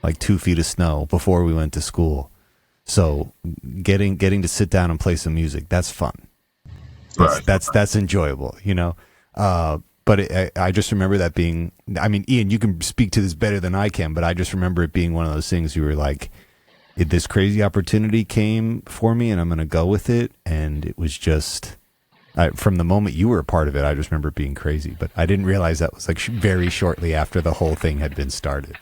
like 2 feet of snow before we went to school. So getting to sit down and play some music, that's fun. That's enjoyable, you know. But I just remember that being, I mean, Ian, you can speak to this better than I can, but I just remember it being one of those things you were like, this crazy opportunity came for me and I'm going to go with it. And it was just, from the moment you were a part of it, I just remember it being crazy. But I didn't realize that was like very shortly after the whole thing had been started.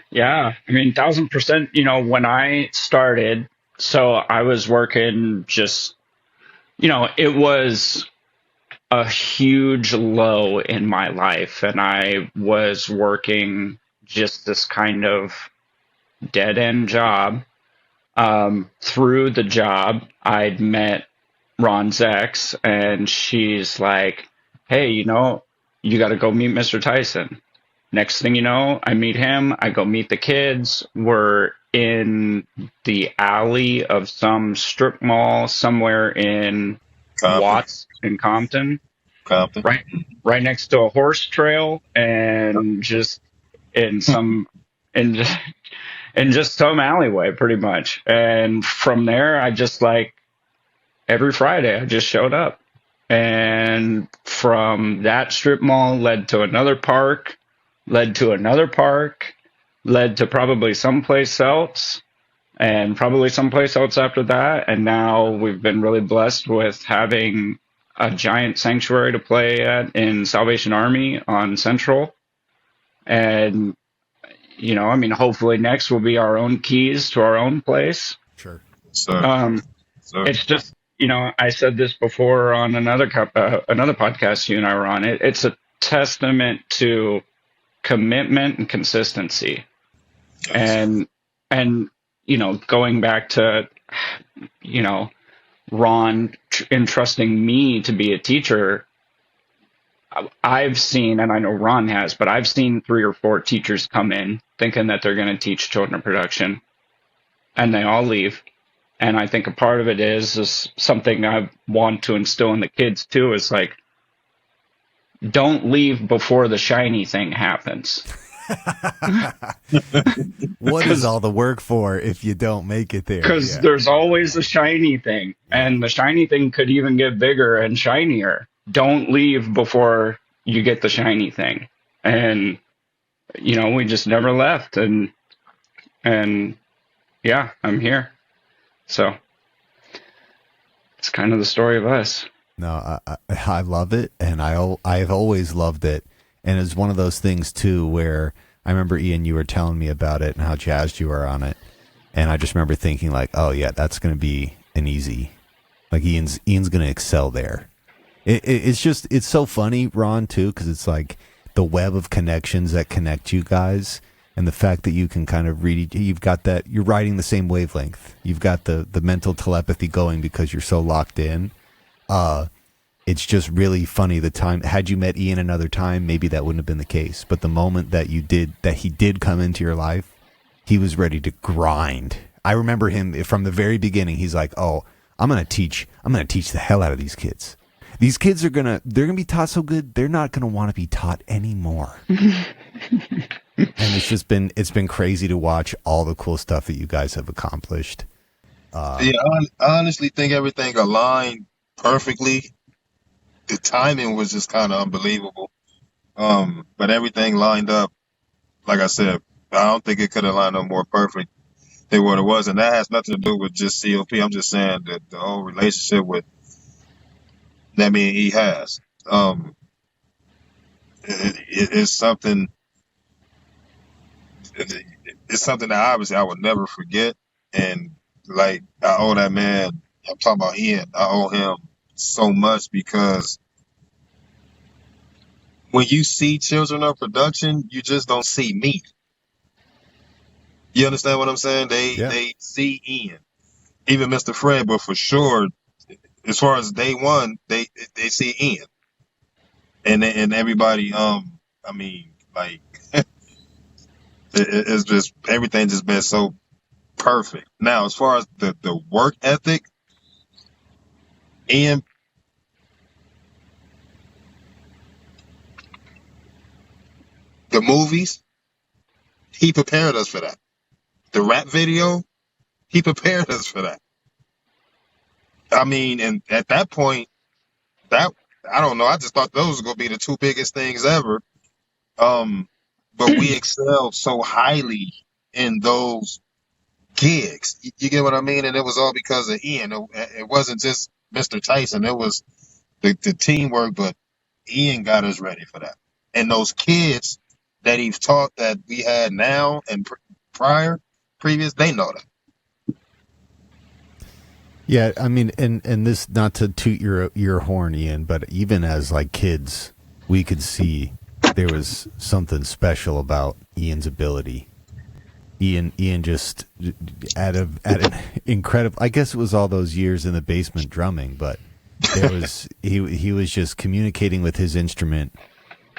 Yeah, I mean, 1000%. You know, when I started, so I was working just, you know, it was a huge low in my life, and I was working just this kind of dead end job. Through the job, I'd met Ron's ex, and she's like, "Hey, you know, you got to go meet Mr. Tyson." Next thing you know, I meet him. I go meet the kids. We're in the alley of some strip mall somewhere in Watts in Compton, Compton. right next to a horse trail, and just in some in in just some alleyway, pretty much. And from there, I just like every Friday, I just showed up, and from that strip mall led to another park, led to another park, led to probably someplace else, and probably someplace else after that. And now we've been really blessed with having a giant sanctuary to play at in Salvation Army on Central. And, you know, I mean, hopefully next will be our own keys to our own place. Sure. So It's just, you know, I said this before on another podcast you and I were on. It's a testament to commitment and consistency, and you know, going back to, you know, Ron entrusting me to be a teacher. I've seen, and I know Ron has, but I've seen 3 or 4 teachers come in thinking that they're going to teach children production, and they all leave. And I think a part of it is something I want to instill in the kids too, is like, don't leave before the shiny thing happens. What is all the work for if you don't make it there? Because there's always a shiny thing, and the shiny thing could even get bigger and shinier. Don't leave before you get the shiny thing. And, you know, we just never left. And yeah, I'm here. So it's kind of the story of us. No, I love it, and I've always loved it, and it's one of those things too where I remember, Ian, you were telling me about it and how jazzed you are on it, and I just remember thinking like, oh yeah, that's going to be an easy, like Ian's going to excel there. It's just, it's so funny, Ron, too, because it's like the web of connections that connect you guys. And the fact that you can kind of read, you've got that, you're riding the same wavelength. You've got the mental telepathy going because you're so locked in. It's just really funny. The time, had you met Ian another time, maybe that wouldn't have been the case. But the moment that he did come into your life, he was ready to grind. I remember him from the very beginning. He's like, "Oh, I'm going to teach the hell out of these kids. These kids they're going to be taught so good, they're not going to want to be taught anymore." And it's been crazy to watch all the cool stuff that you guys have accomplished. I honestly think everything aligned perfectly. The timing was just kind of unbelievable. But everything lined up. Like I said, I don't think it could have lined up more perfect than what it was. And that has nothing to do with just COP. I'm just saying that the whole relationship with that me and he has. It's something. it's something that obviously I would never forget. And like I owe that man, I'm talking about Ian, I owe him so much because when you see children of production, you just don't see me. You understand what I'm saying? Yeah. They see Ian, even Mr. Fred, but for sure, as far as day one, they see Ian, and everybody. I mean, like it's just everything just been so perfect. Now, as far as the work ethic, Ian, the movies, he prepared us for that. The rap video, he prepared us for that. I mean, and at that point, that I don't know. I just thought those were gonna be the two biggest things ever. But we excelled so highly in those gigs. You get what I mean? And it was all because of Ian. It wasn't just Mr. Tyson. It was the teamwork, but Ian got us ready for that. And those kids that he's taught that we had now and previous, they know that. Yeah, I mean, and this, not to toot your horn, Ian, but even as like kids, we could see there was something special about Ian's ability. Ian just at an incredible. I guess it was all those years in the basement drumming, but there was he was just communicating with his instrument.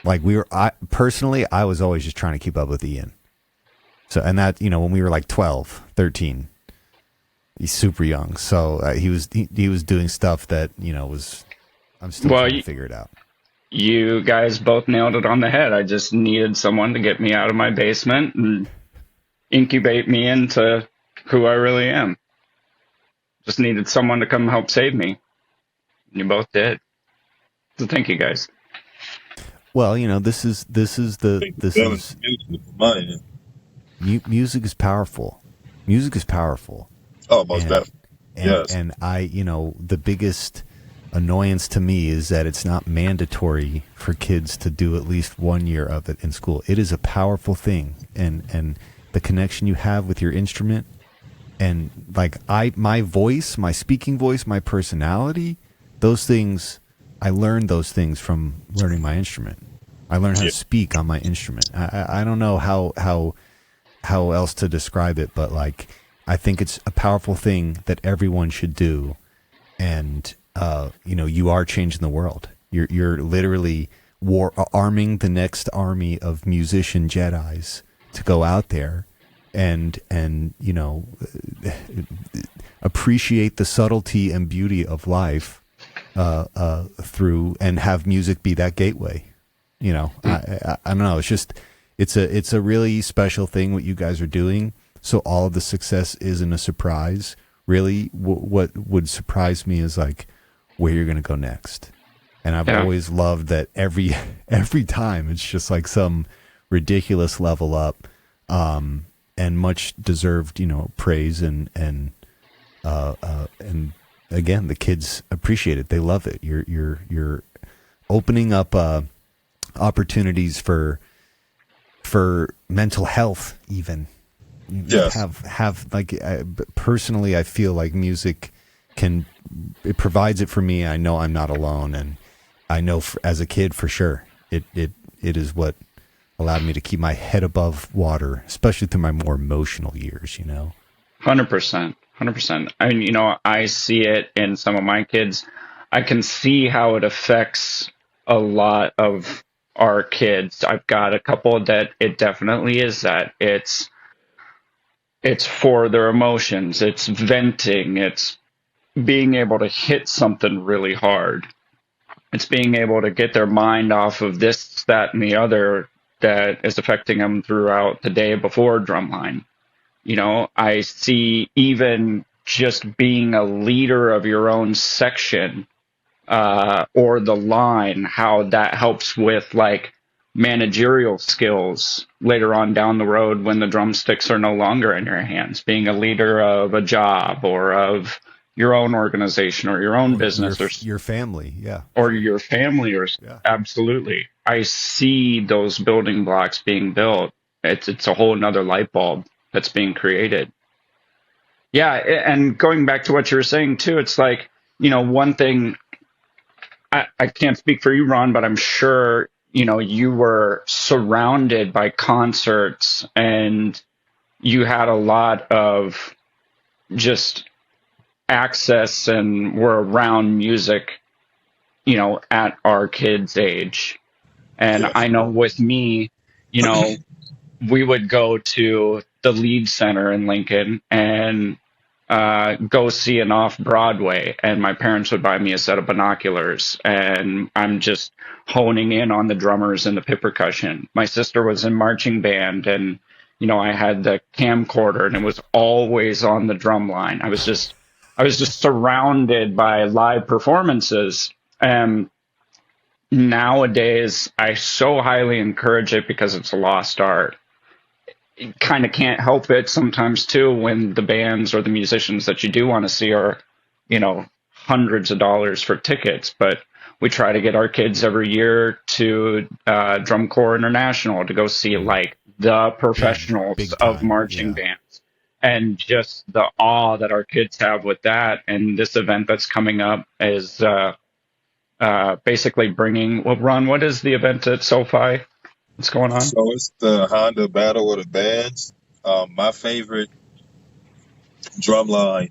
Like I was always just trying to keep up with Ian. So, and that, when we were like 12, 13. He's super young, so he was doing stuff that I'm still trying to figure it out. You guys both nailed it on the head. I just needed someone to get me out of my basement and incubate me into who I really am. Just needed someone to come help save me. You both did. So thank you guys. Well, this is music is powerful. Music is powerful. Oh, most definitely. Yes. And the biggest annoyance to me is that it's not mandatory for kids to do at least 1 year of it in school. It is a powerful thing, and the connection you have with your instrument, and like my voice, my speaking voice, my personality, those things, I learned those things from learning my instrument. I learned how to speak on my instrument. I don't know how else to describe it, but like, I think it's a powerful thing that everyone should do. And, you are changing the world. You're literally arming the next army of musician Jedis to go out there and appreciate the subtlety and beauty of life through, and have music be that gateway. I don't know. It's a really special thing what you guys are doing. So all of the success isn't a surprise. Really, what would surprise me is like where you're going to go next. And I've always loved that every time it's just like some ridiculous level up, and much deserved, praise and again, the kids appreciate it. They love it. You're opening up opportunities for mental health even. Yes. Have like personally, I feel like music it provides it for me. I know I'm not alone, and I know as a kid for sure it is what allowed me to keep my head above water, especially through my more emotional years. 100%. I mean, I see it in some of my kids. I can see how it affects a lot of our kids. I've got a couple that it definitely is that it's for their emotions, it's venting, it's being able to hit something really hard. It's being able to get their mind off of this, that, and the other that is affecting them throughout the day before drumline. I see even just being a leader of your own section or the line, how that helps with like managerial skills later on down the road when the drumsticks are no longer in your hands, being a leader of a job or of your own organization or your own business or your family. Or your family. Yeah. Absolutely. I see those building blocks being built it's a whole nother light bulb that's being created. Yeah, and going back to what you were saying too, it's like, one thing, I can't speak for you, Ron, but I'm sure, you were surrounded by concerts and you had a lot of just access and were around music, at our kids' age. And Yes. I know with me, we would go to the Lead Center in Lincoln and go see an off Broadway, and my parents would buy me a set of binoculars, and I'm just honing in on the drummers and the pit percussion. My sister was in marching band, and I had the camcorder, and it was always on the drum line. I was just surrounded by live performances, and nowadays I so highly encourage it because it's a lost art. Kind of can't help it sometimes too when the bands or the musicians that you do want to see are, hundreds of dollars for tickets. But we try to get our kids every year to Drum Corps International to go see like the professionals big of time, marching yeah. bands, and just the awe that our kids have with that. And this event that's coming up is basically bringing. Well, Ron, what is the event at SoFi? What's going on? So it's the Honda Battle of the Bands. My favorite drumline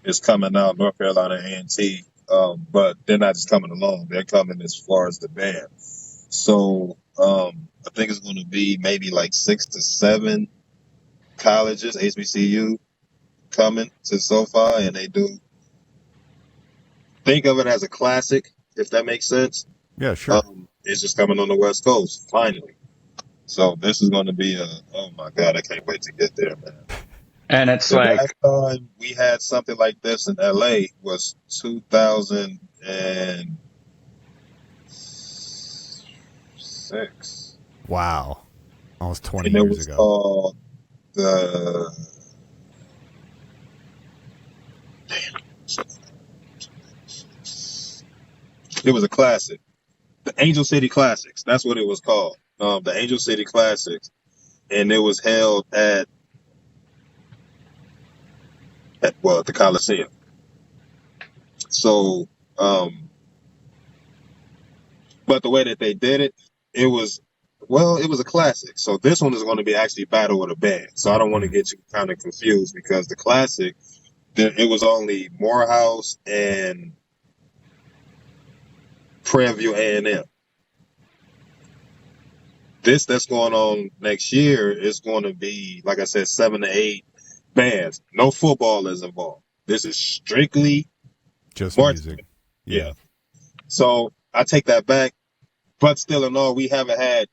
is coming out, North Carolina A&T. But they're not just coming along; they're coming as far as the band. So I think it's going to be maybe like 6 to 7 colleges, HBCU, coming to SoFi, and they do think of it as a classic, if that makes sense. Yeah, sure. It's just coming on the West Coast finally. So this is going to be oh my God, I can't wait to get there, man. And it's The like, last time we had something like this in LA was 2006. Wow. Almost 20 And it years was ago. called it was a classic. The Angel City Classics. That's what it was called. The Angel City Classics. And it was held at the Coliseum. So, but the way that they did it, it was a classic. So this one is going to be actually Battle of the Band. So I don't want to get you kind of confused because the classic, it was only Morehouse and Prairie View A&M. This that's going on next year is going to be, like I said, 7 to 8 bands. No football is involved. This is strictly Just marching. music. Yeah. So I take that back. But still in all, we haven't had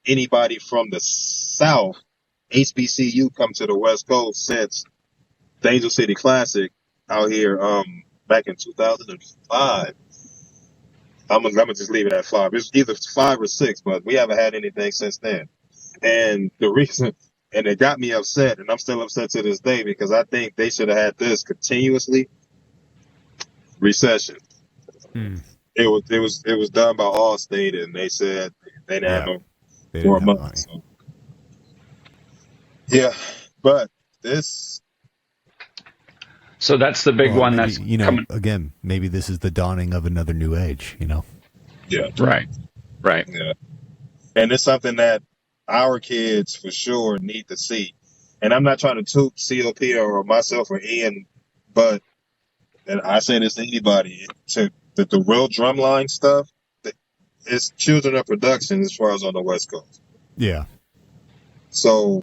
anybody from the South, HBCU, come to the West Coast since the Angel City Classic out here back in 2005. I'm gonna just leave it at 5. It's either 5 or 6, but we haven't had anything since then. And the reason, and it got me upset, and I'm still upset to this day because I think they should have had this continuously. Recession. It was done by Allstate, and they said they didn't have more money. So. Yeah, but this. So that's the big one maybe, that's coming. Again, maybe this is the dawning of another new age, Yeah. Right. Yeah. And it's something that our kids for sure need to see. And I'm not trying to toot COP or myself or Ian, but, and I say this to anybody, the real drumline stuff, it's children of production as far as on the West Coast. Yeah. So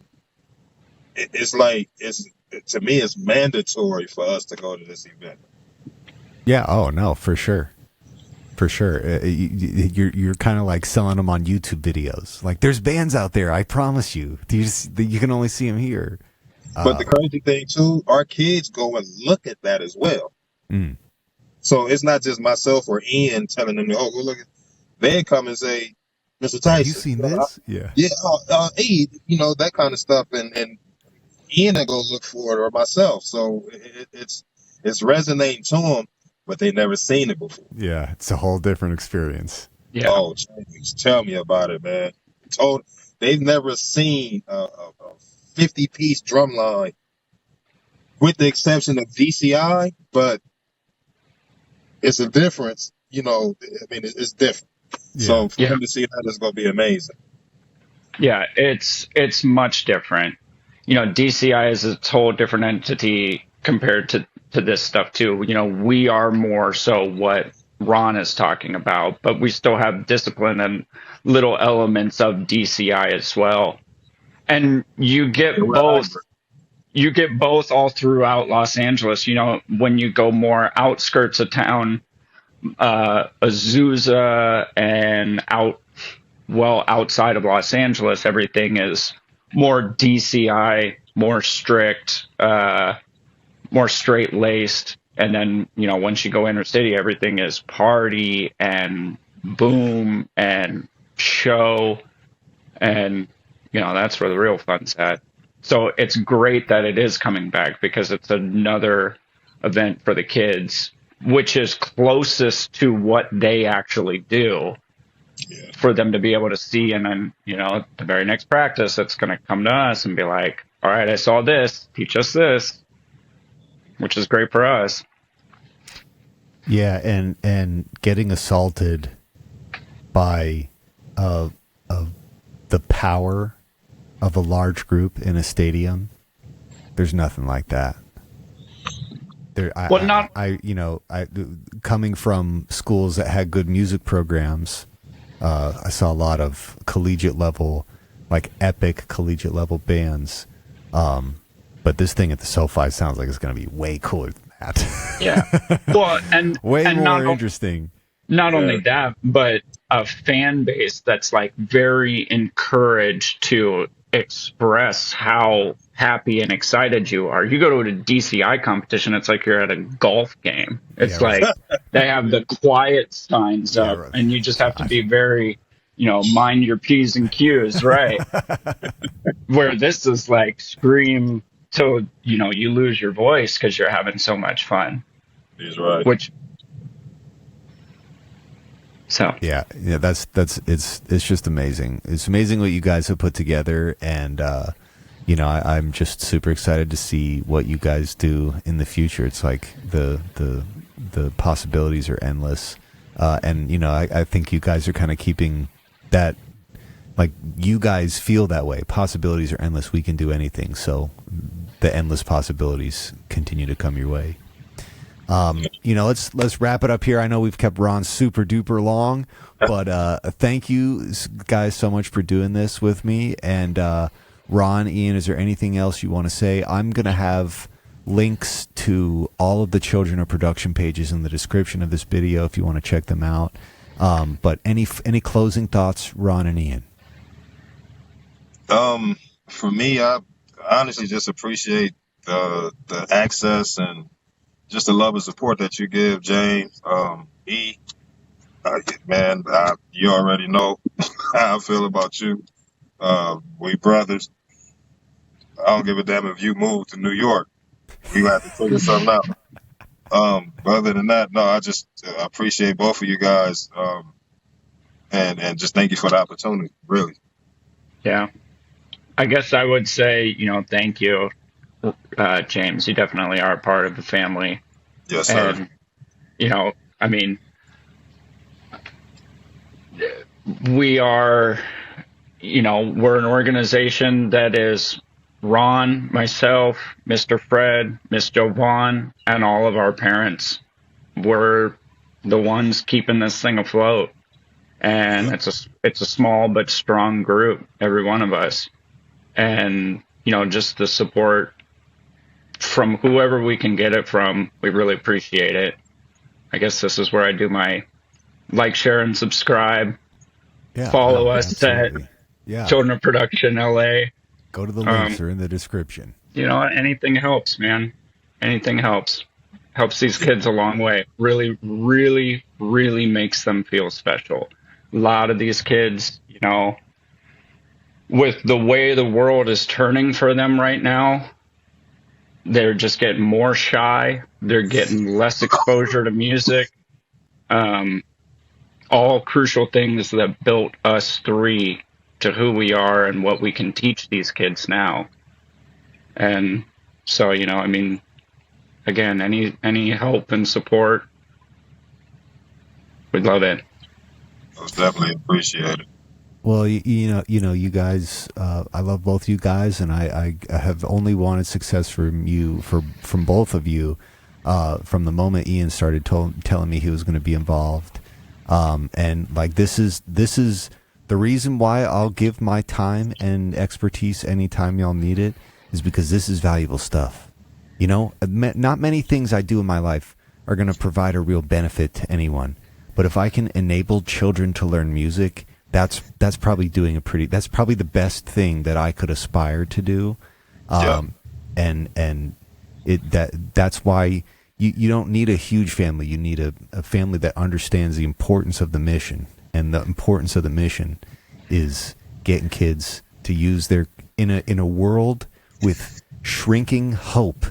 it's like, to me, it's mandatory for us to go to this event. Yeah. Oh no, for sure. For sure. You're kind of like selling them on YouTube videos. Like there's bands out there. I promise you, you can only see them here. But the crazy thing too, our kids go and look at that as well. So it's not just myself or Ian telling them, oh, go look at. They come and say, Mr. Tyson, have you seen this? Yeah, hey, that kind of stuff, and Ian will go look for it or myself. So it's resonating to them, but they never seen it before. Yeah, it's a whole different experience. Yeah. Oh, tell me about it, man. they've never seen a 50-piece drum line, with the exception of DCI, but it's a difference. You know, I mean, it's different. So for Yeah. them to see that is going to be amazing. Yeah, it's much different. You know, DCI is a whole different entity compared to this stuff too. You know, we are more so what Ron is talking about, but we still have discipline and little elements of DCI as well. And you get both all throughout Los Angeles. You know, when you go more outskirts of town, Azusa and outside of Los Angeles, everything is more DCI, more strict, more straight laced. And then, you know, once you go inner city, everything is party and boom and show. And, you know, that's where the real fun's at. So it's great that it is coming back because it's another event for the kids, which is closest to what they actually do for them to be able to see. And then, you know, the very next practice, it's going to come to us and be like, all right, I saw this, teach us this, which is great for us. Yeah. And getting assaulted by, the power of a large group in a stadium, there's nothing like that. Coming from schools that had good music programs, I saw a lot of collegiate level, like epic collegiate level bands. But this thing at the SoFi sounds like it's going to be way cooler than that. Yeah. Well, and way and more interesting. Not only that, but a fan base that's like very encouraged to express how happy and excited you are. You go to a DCI competition, it's like you're at a golf game. It's like they have the quiet signs up, right, and you just have to be very, you know, mind your P's and Q's, right? Where this is like scream till, you know, you lose your voice because you're having so much fun. He's right. It's just amazing. It's amazing what you guys have put together, and I'm just super excited to see what you guys do in the future. It's like the possibilities are endless, and you know, I think you guys are kind of keeping that, like, you guys feel that way. Possibilities are endless. We can do anything. So the endless possibilities continue to come your way. Let's wrap it up here. I know we've kept Ron super duper long, but thank you guys so much for doing this with me. And Ron, Ian, is there anything else you want to say? I'm going to have links to all of the Children of Production pages in the description of this video if you want to check them out. But any closing thoughts, Ron and Ian? For me, I honestly just appreciate the access and just the love and support that you give, James. You already know how I feel about you. We brothers. I don't give a damn if you move to New York. We have to figure something out. But other than that, no, I just appreciate both of you guys. And just thank you for the opportunity, really. Yeah. I guess I would say, you know, thank you, James. You definitely are a part of the family. Yes, sir. And, you know, I mean, we are, you know, we're an organization that is Ron, myself, Mr. Fred, Miss Jovan, and all of our parents. We're the ones keeping this thing afloat. And it's a small but strong group, every one of us. And, you know, just the support from whoever we can get it from, we really appreciate it. I guess this is where I do my like, share, and subscribe. Yeah, follow us at Children of Production LA. Go to the links, they're in the description. You know, anything helps, man. Anything helps. Helps these kids a long way. Really, really, really makes them feel special. A lot of these kids, you know, with the way the world is turning for them right now, they're just getting more shy. They're getting less exposure to music. All crucial things that built us three to who we are and what we can teach these kids now. And so, I mean, again, any help and support, we'd love it. It's definitely appreciated. Well, you guys. I love both you guys, and I have only wanted success from both of you, from the moment Ian started telling me he was going to be involved, and like this is the reason why I'll give my time and expertise anytime y'all need it, is because this is valuable stuff. Not many things I do in my life are going to provide a real benefit to anyone, but if I can enable children to learn music, that's probably that's probably the best thing that I could aspire to do. And that's why you don't need a huge family. You need a family that understands the importance of the mission. And the importance of the mission is getting kids to use their, in a world with shrinking hope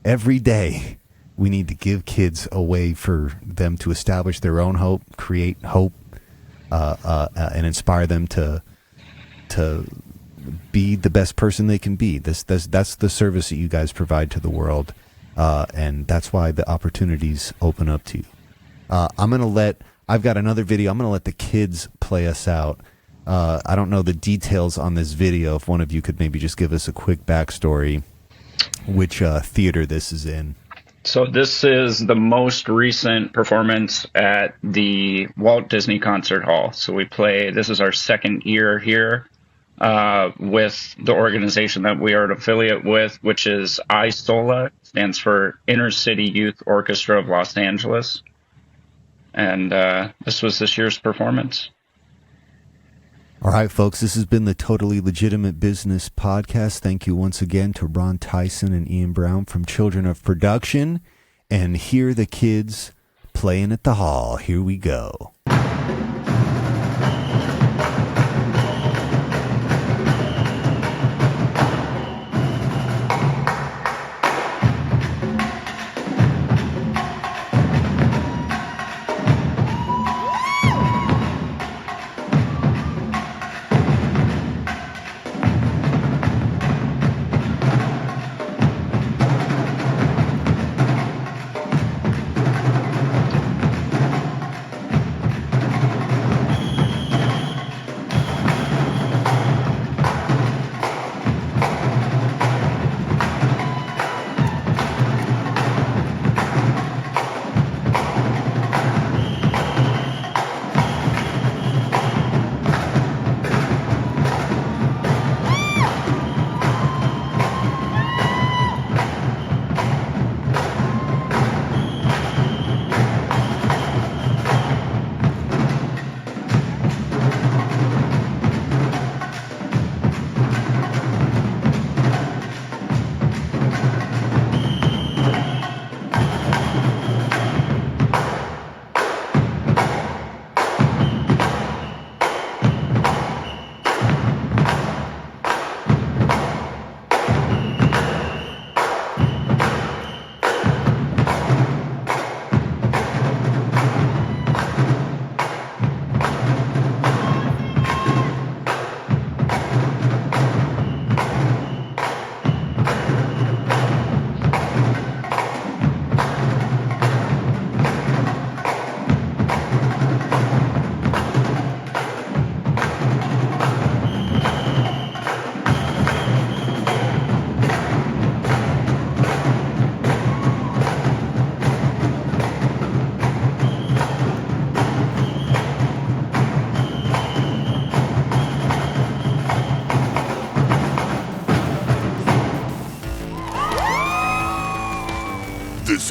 every day, we need to give kids a way for them to establish their own hope, create hope, and inspire them to be the best person they can be. That's the service that you guys provide to the world, and that's why the opportunities open up to you. I've got another video. I'm going to let the kids play us out. I don't know the details on this video. If one of you could maybe just give us a quick backstory, which theater this is in. So this is the most recent performance at the Walt Disney Concert Hall. So this is our second year here with the organization that we are an affiliate with, which is ISOLA, stands for Inner City Youth Orchestra of Los Angeles. And this was this year's performance. All right, folks, this has been the Totally Legitimate Business Podcast. Thank you once again to Ron Tyson and Ian Brown from Children of Production. And hear the kids playing at the hall. Here we go.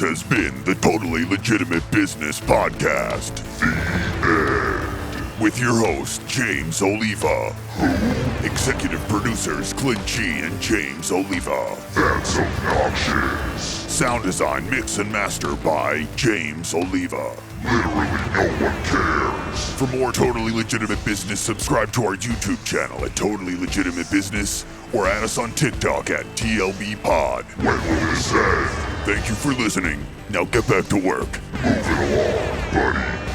This has been the Totally Legitimate Business Podcast. The end. With your host, James Oliva. Executive producers, Clint G and James Oliva. That's obnoxious. Sound design, mix, and master by James Oliva. Literally no one cares. For more Totally Legitimate Business, subscribe to our YouTube channel at Totally Legitimate Business or add us on TikTok at TLBpod. When will this end? Thank you for listening. Now get back to work. Move it along, buddy.